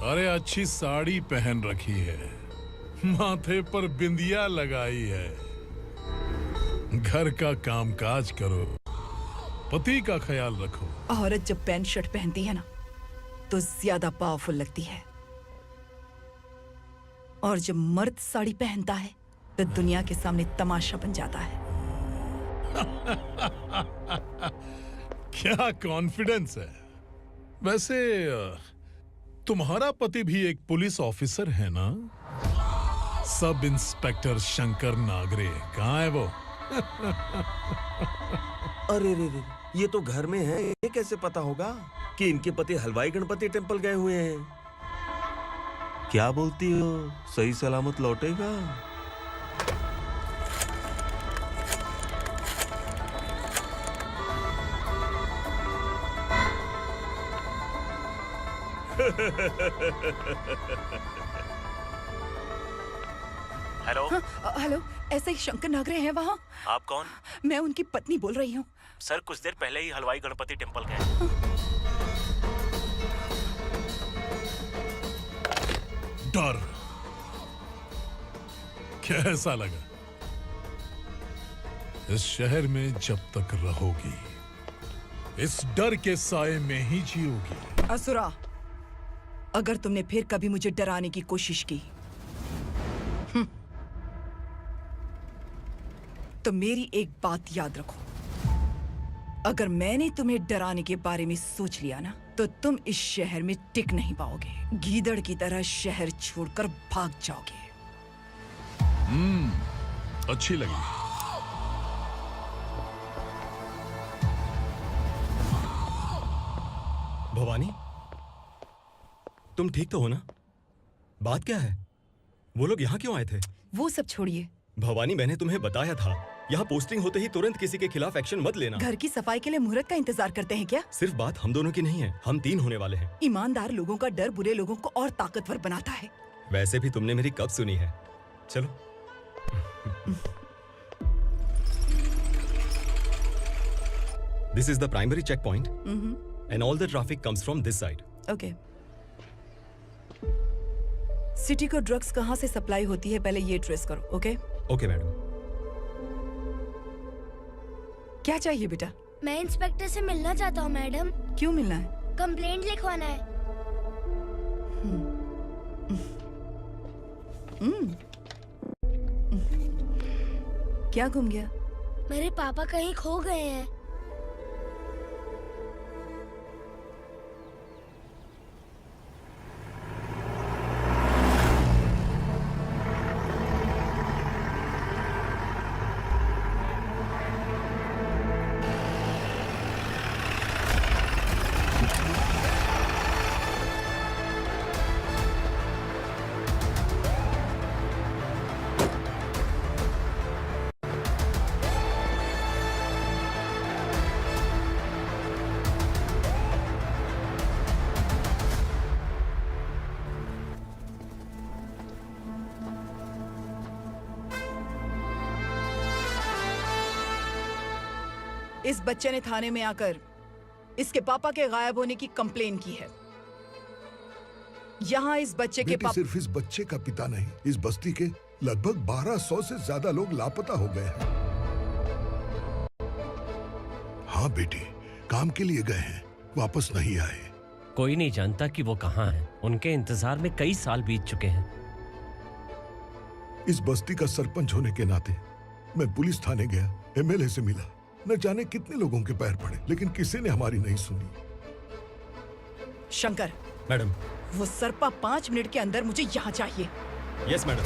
अरे अच्छी साड़ी पहन रखी है, माथे पर बिंदिया लगाई है, घर का कामकाज करो, पति का ख्याल रखो। औरत जब पैंट शर्ट पहनती है ना तो ज्यादा पावरफुल लगती है, और जब मर्द साड़ी पहनता है तो दुनिया के सामने तमाशा बन जाता है। क्या कॉन्फिडेंस है। वैसे तुम्हारा पति भी एक पुलिस ऑफिसर है ना? सब इंस्पेक्टर शंकर नागरे, कहाँ है वो? अरे रे रे, ये तो घर में है। ये कैसे पता होगा कि इनके पति हलवाई गणपति टेम्पल गए हुए हैं? क्या बोलती हो, सही सलामत लौटेगा? हेलो। हेलो, ऐसे ही शंकर नागरे हैं वहाँ? आप कौन? मैं उनकी पत्नी बोल रही हूँ। सर कुछ देर पहले ही हलवाई गणपति टेम्पल गए। डर कैसा लगा? इस शहर में जब तक रहोगी इस डर के साए में ही जियोगी। असुरा, अगर तुमने फिर कभी मुझे डराने की कोशिश की तो मेरी एक बात याद रखो, अगर मैंने तुम्हें डराने के बारे में सोच लिया ना तो तुम इस शहर में टिक नहीं पाओगे। गीदड़ की तरह शहर छोड़कर भाग जाओगे। अच्छी लगी। भवानी, तुम ठीक तो हो ना? बात क्या है? वो लोग यहाँ क्यों आए थे? वो सब छोड़िए। भवानी, मैंने तुम्हें बताया था यहाँ पोस्टिंग होते ही तुरंत किसी के खिलाफ एक्शन मत लेना। घर की सफाई के लिए मुहूर्त का इंतजार करते हैं क्या? सिर्फ बात हम दोनों की नहीं है, हम 3 होने वाले हैं। ईमानदार लोगों का डर बुरे लोगों को और ताकतवर बनाता है। वैसे भी तुमने मेरी कब सुनी है। चलो। This is the primary checkpoint, and all the traffic comes from this side. Okay. City को ड्रग्स कहाँ से सप्लाई होती है पहले ये ट्रेस करो, ओके? Okay madam. क्या चाहिए बेटा? मैं इंस्पेक्टर से मिलना चाहता हूँ मैडम। क्यों मिलना है? कंप्लेंट लिखवाना है। क्या गुम गया? मेरे पापा कहीं खो गए हैं। इस बच्चे ने थाने में आकर इसके पापा के गायब होने की कंप्लेन की है। यहाँ इस बच्चे के पापा सिर्फ इस बच्चे का पिता नहीं, इस बस्ती के लगभग 1200 से ज्यादा लोग लापता हो गए हैं। हाँ बेटी, काम के लिए गए हैं, वापस नहीं आए। कोई नहीं जानता कि वो कहाँ हैं। उनके इंतजार में कई साल बीत चुके हैं। इस बस्ती का सरपंच होने के नाते मैं पुलिस थाने गया, एमएलए से मिला, न जाने कितने लोगों के पैर पड़े, लेकिन किसी ने हमारी नहीं सुनी। शंकर, मैडम। वो सरपा 5 मिनट के अंदर मुझे यहाँ चाहिए। Yes madam.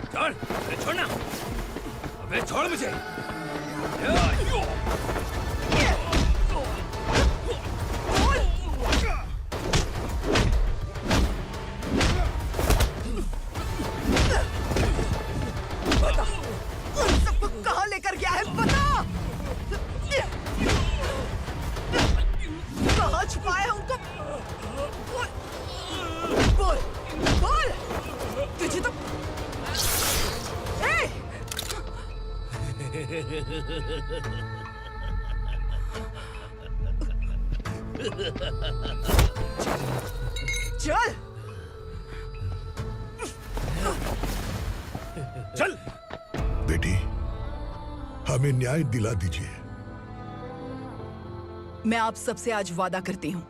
छोड़, अबे छोड़ना, अबे छोड़ मुझे। सबको कहाँ लेकर गया है बता। कहाँ छुपाया है उनको? बोल, बोल। तुझे तो चल चल बेटी, हमें न्याय दिला दीजिए। मैं आप सबसे आज वादा करती हूँ,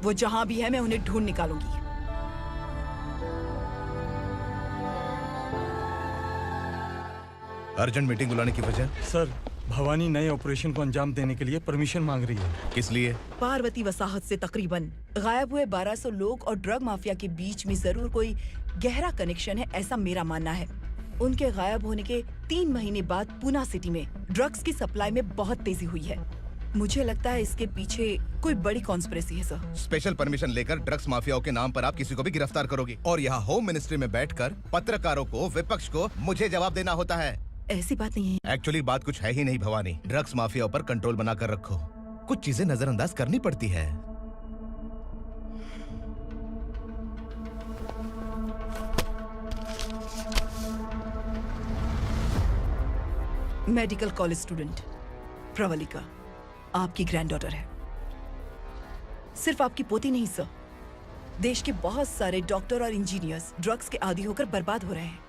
वो जहां भी है मैं उन्हें ढूंढ निकालूंगी। अर्जेंट मीटिंग बुलाने की वजह? सर, भवानी नए ऑपरेशन को अंजाम देने के लिए परमिशन मांग रही है। किस लिए? पार्वती वसाहत से तकरीबन गायब हुए 1200 लोग और ड्रग माफिया के बीच में जरूर कोई गहरा कनेक्शन है, ऐसा मेरा मानना है। उनके गायब होने के 3 महीने बाद पूना सिटी में ड्रग्स की सप्लाई में बहुत तेजी हुई है। मुझे लगता है इसके पीछे कोई बड़ी कॉन्स्पिरेसी है सर। स्पेशल परमिशन लेकर ड्रग्स माफियाओं के नाम पर आप किसी को भी गिरफ्तार करोगे और यहाँ होम मिनिस्ट्री में बैठकर पत्रकारों को, विपक्ष को मुझे जवाब देना होता है। ऐसी बात नहीं है। एक्चुअली बात कुछ है ही नहीं भवानी। ड्रग्स माफियाओं पर कंट्रोल बनाकर रखो, कुछ चीजें नजरअंदाज करनी पड़ती है। मेडिकल कॉलेज स्टूडेंट प्रवलिका आपकी ग्रैंडडॉटर है। सिर्फ आपकी पोती नहीं सर, देश के बहुत सारे डॉक्टर और इंजीनियर्स ड्रग्स के आदी होकर बर्बाद हो रहे हैं।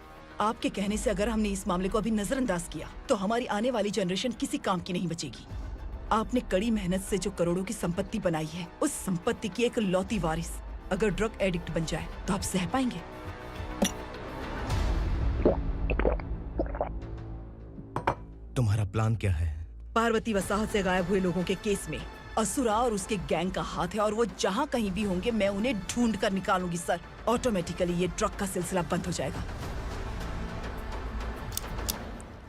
आपके कहने से अगर हमने इस मामले को अभी नजरअंदाज किया तो हमारी आने वाली जनरेशन किसी काम की नहीं बचेगी। आपने कड़ी मेहनत से जो करोड़ों की संपत्ति बनाई है, उस संपत्ति की एक लौती वारिस अगर ड्रग एडिक्ट बन जाए तो आप सह पाएंगे? तुम्हारा प्लान क्या है? पार्वती वसाहत से गायब हुए लोगों के केस में असुरा और उसके गैंग का हाथ है और वो जहाँ कहीं भी होंगे मैं उन्हें ढूंढ कर निकालूंगी सर। ऑटोमेटिकली ये ड्रग का सिलसिला बंद हो जाएगा।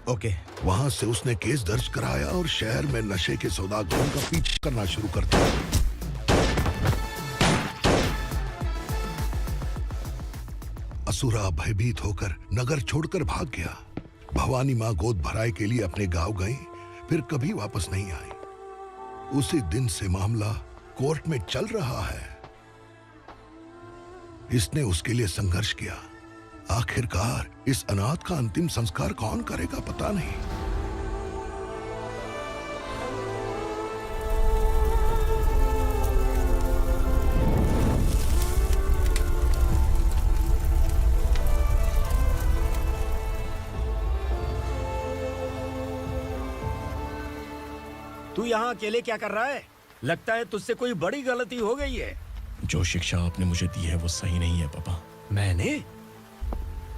ओके। वहाँ से उसने केस दर्ज कराया और शहर में नशे के सौदागरों का पीछा करना शुरू कर दिया। असुरा भयभीत होकर नगर छोड़कर भाग गया। भवानी माँ गोद भराई के लिए अपने गांव गई, फिर कभी वापस नहीं आई। उसी दिन से मामला कोर्ट में चल रहा है। इसने उसके लिए संघर्ष किया। आखिरकार इस अनाथ का अंतिम संस्कार कौन करेगा पता नहीं। तू यहाँ अकेले क्या कर रहा है? लगता है तुझसे कोई बड़ी गलती हो गई है। जो शिक्षा आपने मुझे दी है वो सही नहीं है पापा। मैंने?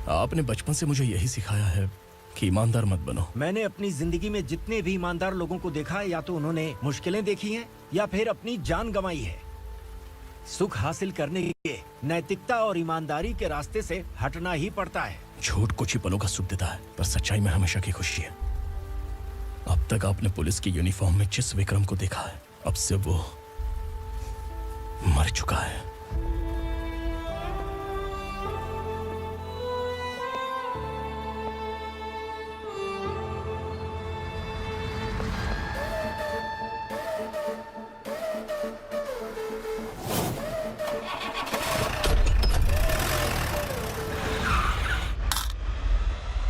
आपने बचपन से मुझे यही सिखाया है कि ईमानदार मत बनो। मैंने अपनी जिंदगी में जितने भी ईमानदार लोगों को देखा है, या तो उन्होंने मुश्किलें देखी हैं या फिर अपनी जान गंवाई है। सुख हासिल करने के लिए नैतिकता और ईमानदारी के रास्ते से हटना ही पड़ता है। झूठ कुछ ही पलों का सुख देता है, पर सच्चाई में हमेशा की खुशी है। अब तक आपने पुलिस की यूनिफॉर्म में जिस विक्रम को देखा है, अब से वो मर चुका है।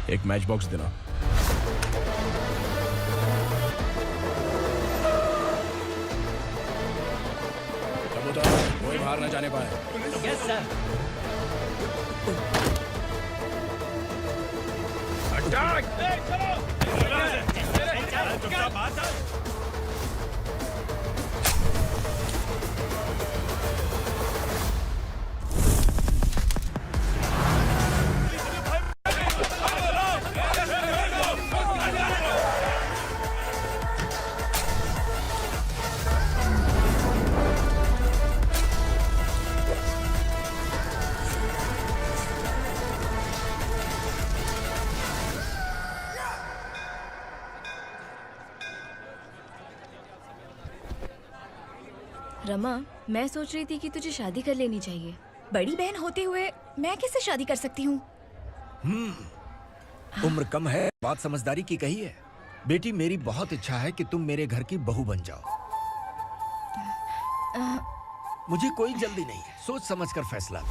एक मैच बॉक्स देना। कोई बाहर न जाने पाए। Yes sir. रमा, मैं सोच रही थी कि तुझे शादी कर लेनी चाहिए। बड़ी बहन होते हुए मैं कैसे शादी कर सकती हूँ? उम्र कम है, बात समझदारी की कही है। बेटी, मेरी बहुत इच्छा है कि तुम मेरे घर की बहू बन जाओ। मुझे कोई जल्दी नहीं है, सोच समझ कर फैसला लो।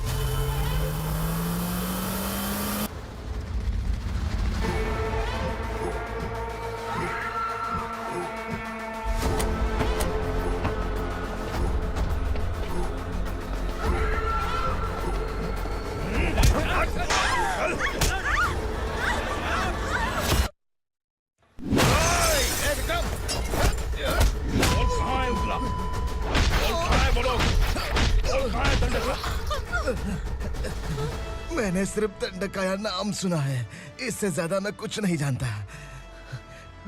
मैंने सिर्फ दंडकाया नाम सुना है, इससे ज्यादा मैं कुछ नहीं जानता।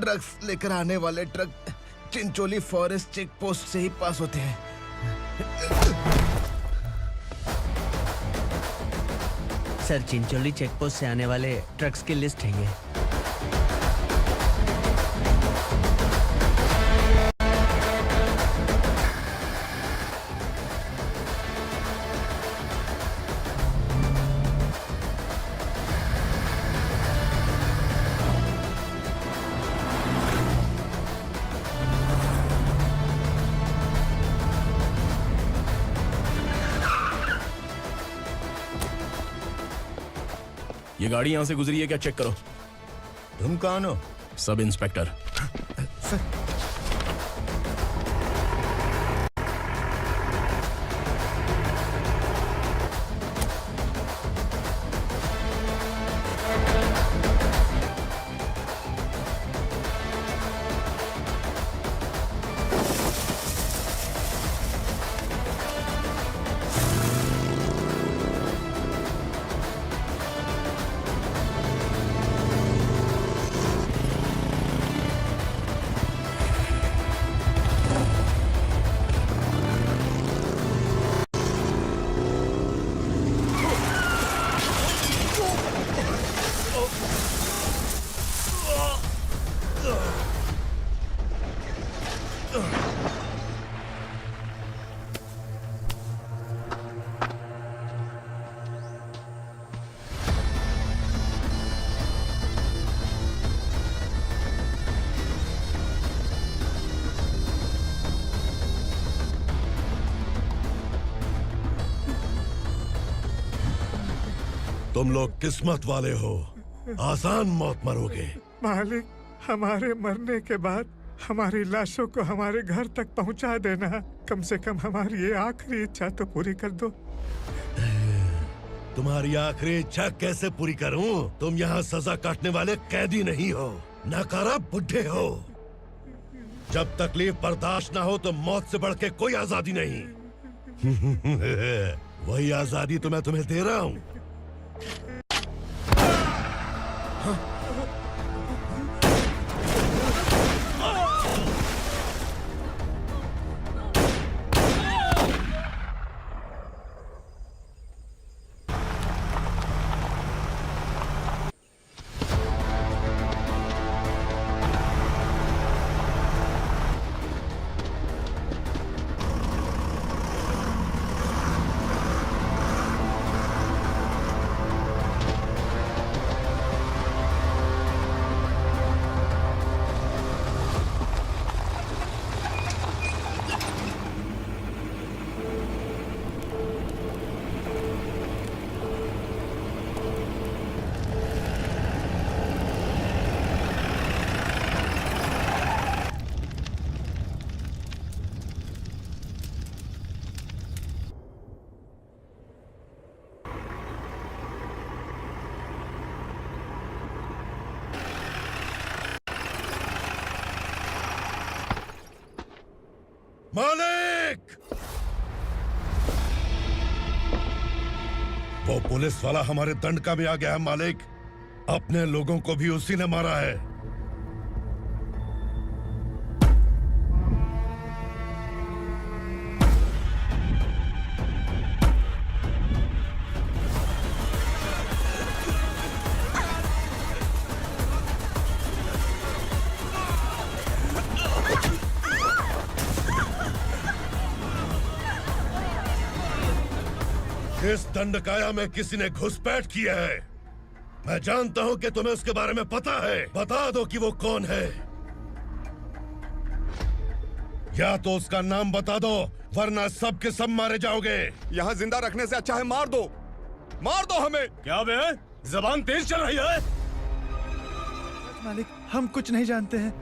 ड्रग्स लेकर आने वाले truck Chincholi forest check post से ही पास होते हैं। सर, चिंचोली चेक पोस्ट से आने वाले ट्रक्स की लिस्ट है ये। ये गाड़ी यहां से गुजरी है क्या? चेक करो। तुम कौन हो? Sub inspector. तुम लोग किस्मत वाले हो, आसान मौत मरोगे। मालिक, हमारे मरने के बाद हमारी लाशों को हमारे घर तक पहुंचा देना। कम से कम हमारी ये आखिरी इच्छा तो पूरी कर दो। तुम्हारी आखिरी इच्छा कैसे पूरी करूं? तुम यहाँ सजा काटने वाले कैदी नहीं हो, नकारा बुढ़े हो। जब तकलीफ बर्दाश्त ना हो तो मौत से बढ़ के कोई आजादी नहीं। वही आजादी तो मैं तुम्हें दे रहा हूँ। मालिक! वो पुलिस वाला हमारे दंडका में आ गया है मालिक। अपने लोगों को भी उसी ने मारा है। इस दंडकाया में किसी ने घुसपैठ किया है। मैं जानता हूं कि तुम्हें उसके बारे में पता है। बता दो कि वो कौन है। या तो उसका नाम बता दो, वरना सब के सब मारे जाओगे। यहाँ जिंदा रखने से अच्छा है मार दो हमें। क्या बे? जबान तेज चल रही है। मालिक, हम कुछ नहीं जानते हैं।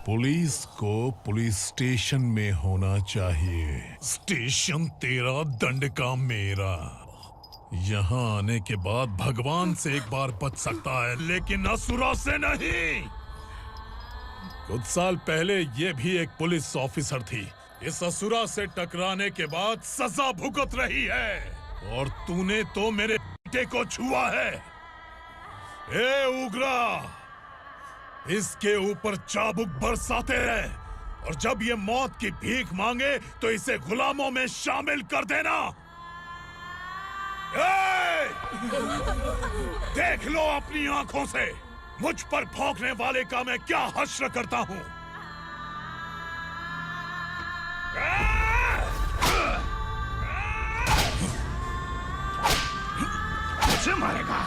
पुलिस को पुलिस स्टेशन में होना चाहिए। स्टेशन तेरा, दंड का मेरा। यहाँ आने के बाद भगवान से एक बार बच सकता है, लेकिन असुरा से नहीं। कुछ साल पहले ये भी एक पुलिस ऑफिसर थी। इस असुरा से टकराने के बाद सजा भुगत रही है, और तूने तो मेरे बेटे को छुआ है। ए उग्रा, इसके ऊपर चाबुक बरसाते रहे, और जब ये मौत की भीख मांगे तो इसे गुलामों में शामिल कर देना। देख लो अपनी आंखों से मुझ पर भौंकने वाले का मैं क्या हश्र करता हूँ। मुझे मारेगा।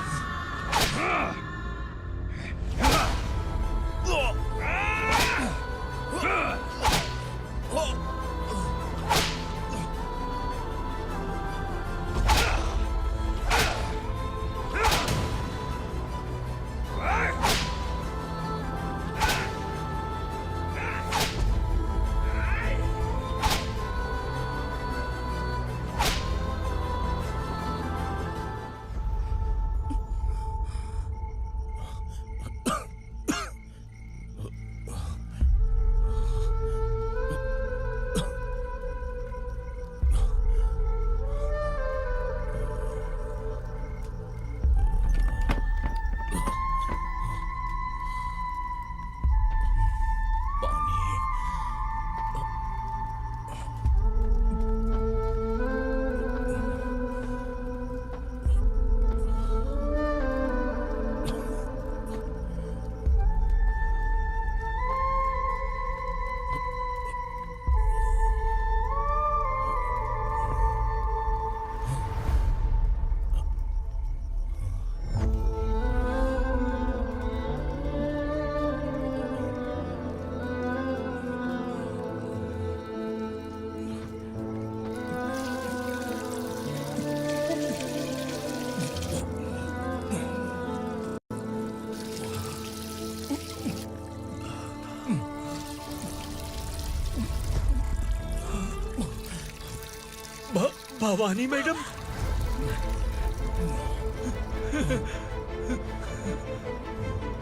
भवानी मैडम,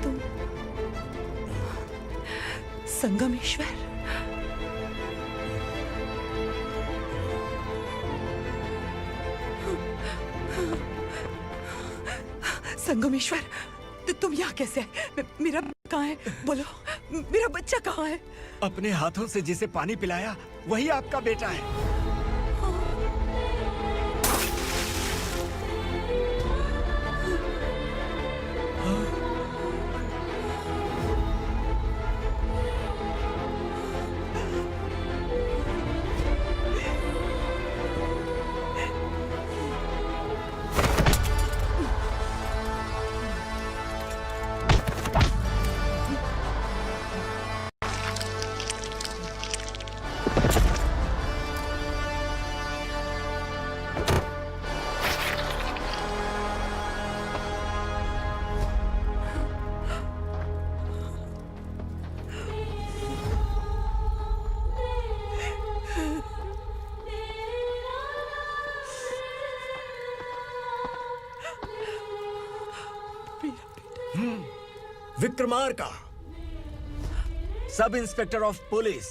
तुम संगमेश्वर, संगमेश्वर, तुम यहाँ कैसे आए? मेरा कहाँ है? बोलो, मेरा बच्चा कहाँ है? अपने हाथों से जिसे पानी पिलाया वही आपका बेटा है। Vikramarka, sub inspector of police,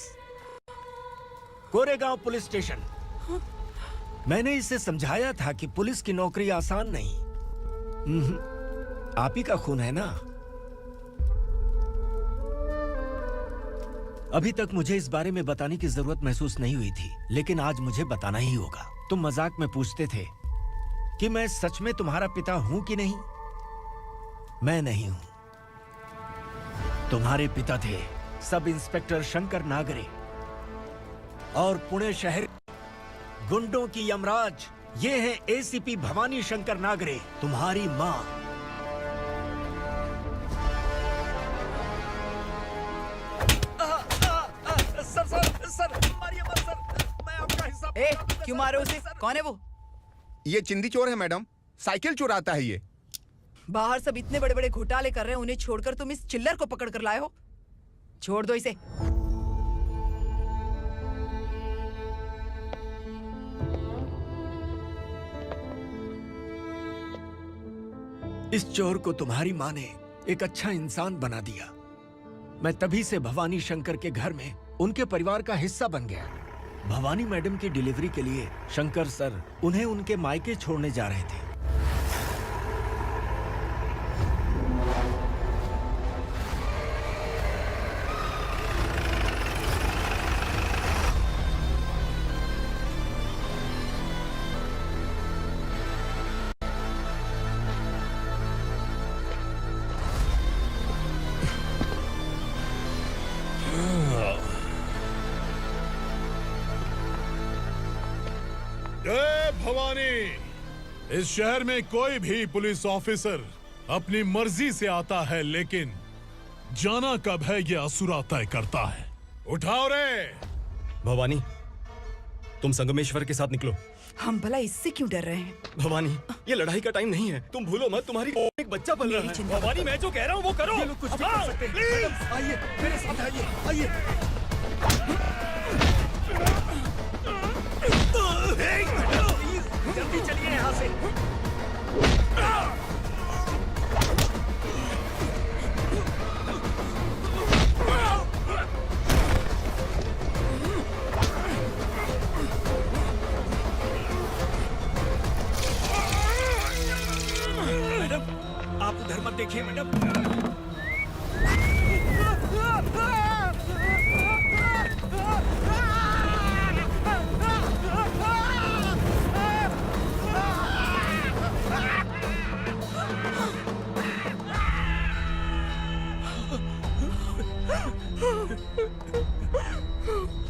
Koregaon police station. मैंने इसे समझाया था कि पुलिस की नौकरी आसान नहीं। आप ही का खून है ना? अभी तक मुझे इस बारे में बताने की जरूरत महसूस नहीं हुई थी, लेकिन आज मुझे बताना ही होगा। तुम मजाक में पूछते थे कि मैं सच में तुम्हारा पिता हूं कि नहीं। मैं नहीं हूं। तुम्हारे पिता थे सब इंस्पेक्टर शंकर नागरे, और पुणे शहर गुंडों की यमराज ये है एसीपी भवानी शंकर नागरे, तुम्हारी मां। सर, मारिए मत सर, मैं आपका हिस्सा। क्यों मारे उसे? कौन है वो? ये चिंदी चोर है मैडम, साइकिल चुराता है ये। बाहर सब इतने बड़े बड़े घोटाले कर रहे हैं, उन्हें छोड़कर तुम इस चिल्लर को पकड़ कर लाए हो। छोड़ दो इसे। इस चोर को तुम्हारी माँ ने एक अच्छा इंसान बना दिया। मैं तभी से भवानी शंकर के घर में उनके परिवार का हिस्सा बन गया। भवानी मैडम की डिलीवरी के लिए शंकर सर उन्हें उनके मायके छोड़ने जा रहे थे। जय भवानी। इस शहर में कोई भी पुलिस ऑफिसर अपनी मर्जी से आता है, लेकिन जाना कब है ये असुरा तय करता है। उठाओ रे। भवानी, तुम संगमेश्वर के साथ निकलो। हम भला इससे क्यों डर रहे हैं? भवानी, ये लड़ाई का टाइम नहीं है। तुम भूलो मत, तुम्हारी एक बच्चा पल रहा है। भवानी, मैं जो कह रहा हूँ वो करो। ये लोग कुछ भी कर सकते हैं। मैडम, आइए मेरे साथ आइए। जल्दी चलिए यहाँ से। मैडम, आप उधर मत देखिए मैडम।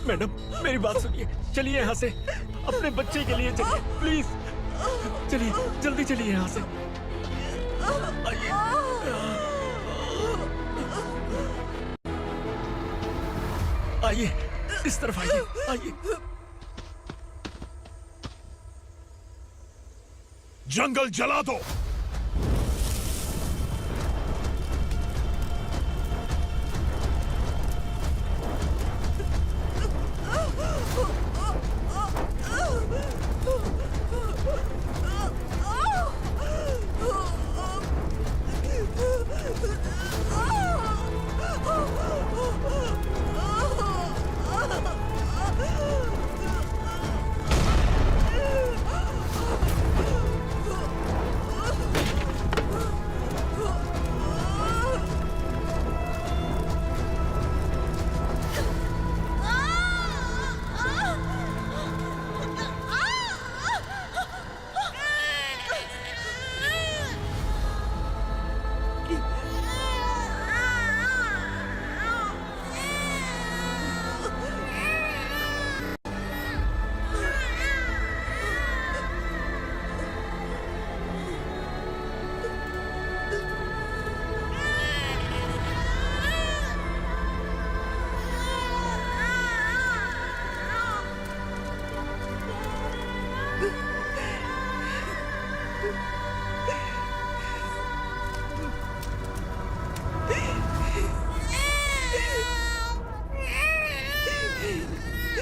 मैडम, मेरी बात सुनिए। चलिए यहाँ से, अपने बच्चे के लिए चलिए प्लीज। चलिए, जल्दी चलिए यहाँ से। आइए, इस तरफ आइए। जंगल जला दो।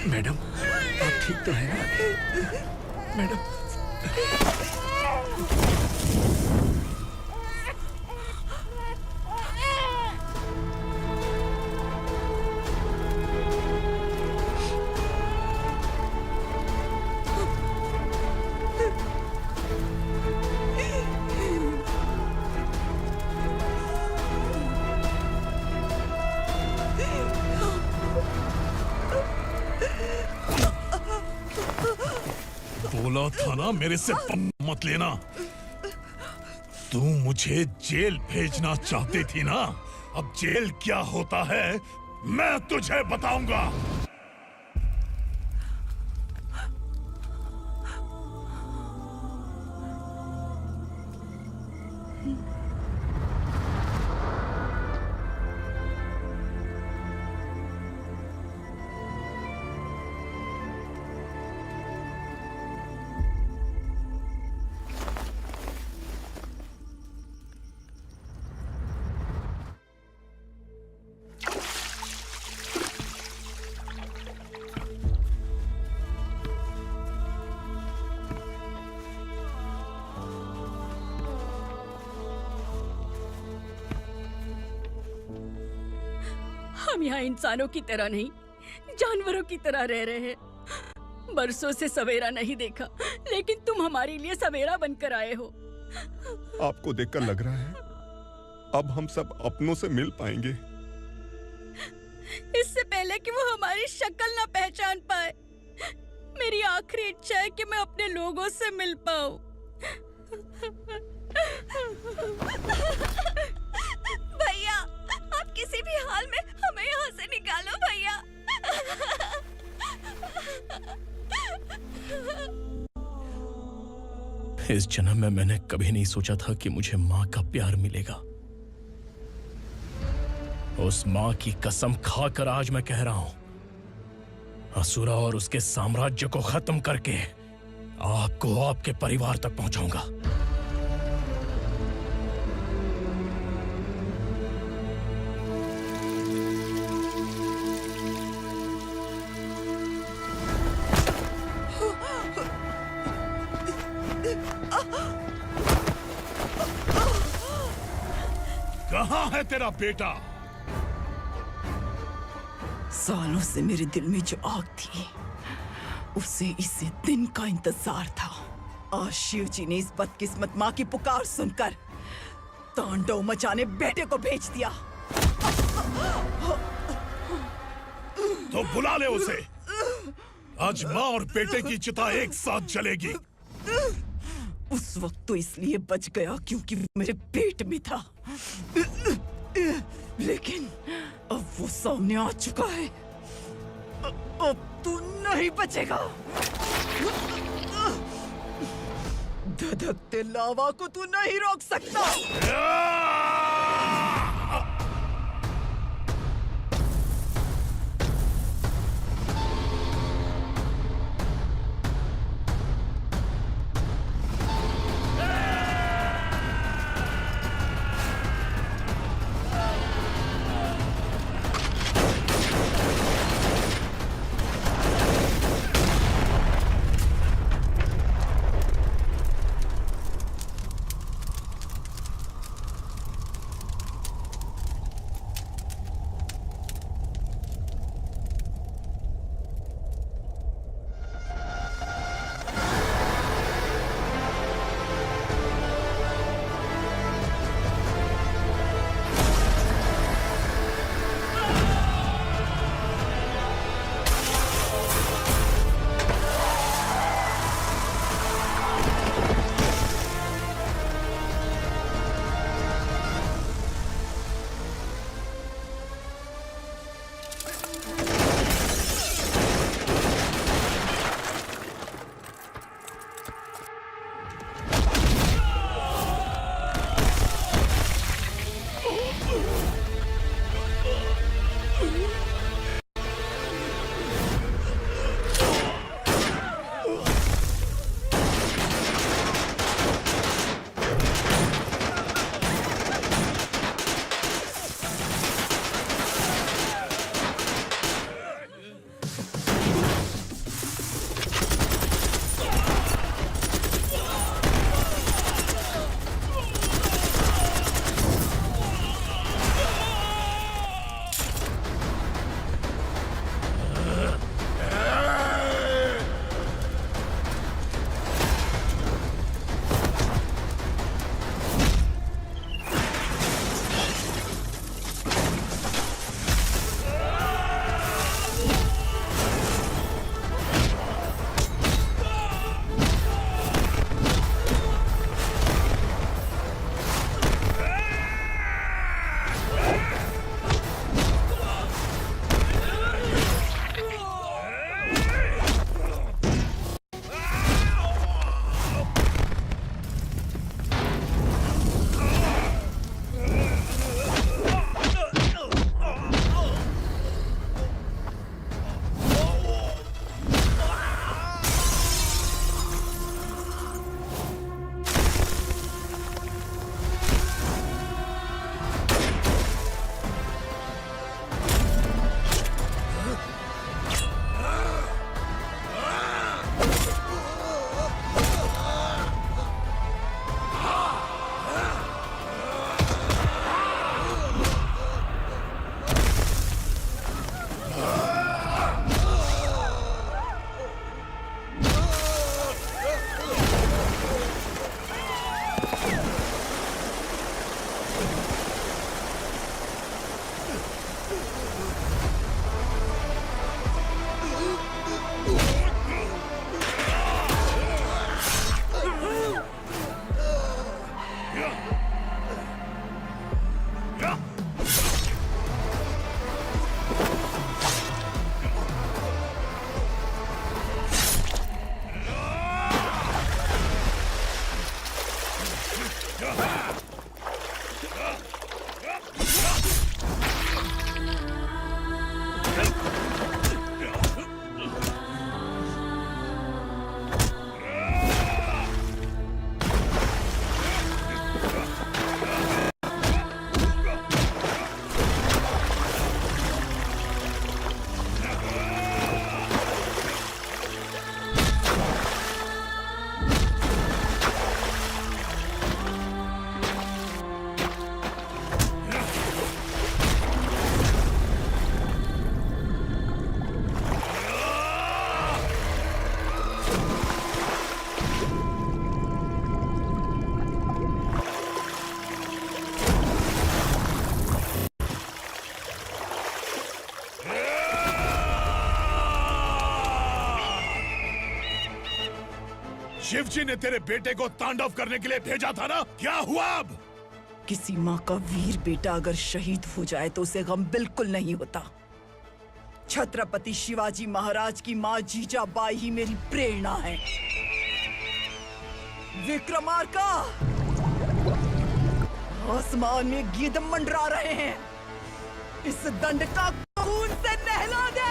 मैडम, आप ठीक तो हैं ना? मैडम, बोला था ना मेरे से मत लेना। तू मुझे जेल भेजना चाहती थी ना? अब जेल क्या होता है मैं तुझे बताऊंगा। हम यहाँ इंसानों की तरह नहीं, जानवरों की तरह रह रहे हैं। बरसों से सवेरा नहीं देखा, लेकिन तुम हमारे लिए सवेरा बनकर आए हो। आपको देखकर लग रहा है अब हम सब अपनों से मिल पाएंगे। इससे पहले कि वो हमारी शक्ल ना पहचान पाए, मेरी आखिरी इच्छा है कि मैं अपने लोगों से मिल पाऊं। भैया, आप किसी भी हाल में हमें यहाँ से निकालो भैया। इस जन्म में मैंने कभी नहीं सोचा था कि मुझे माँ का प्यार मिलेगा। उस माँ की कसम खाकर आज मैं कह रहा हूं, असुरा और उसके साम्राज्य को खत्म करके आपको आपके परिवार तक पहुंचाऊंगा। कहाँ है तेरा बेटा? सालों से मेरे दिल में जो आग थी, उसे इसी दिन का इंतजार था। आज शिव जी ने इस बदकिस्मत माँ की पुकार सुनकर तांडव मचाने बेटे को भेज दिया। तो बुला ले उसे। आज माँ और बेटे की चिता एक साथ जलेगी। उस वक्त तो इसलिए बच गया क्योंकि वो मेरे पेट में था, लेकिन अब वो सामने आ चुका है। अब तू नहीं बचेगा। धधकते लावा को तू नहीं रोक सकता। शिवजी ने तेरे बेटे को तांडव करने के लिए भेजा था ना, क्या हुआ अब? किसी माँ का वीर बेटा अगर शहीद हो जाए तो उसे गम बिल्कुल नहीं होता। छत्रपति शिवाजी महाराज की माँ जीजाबाई ही मेरी प्रेरणा है। विक्रमार्का, आसमान में गीत मंडरा रहे हैं। इस दंड का खून से नहला दे।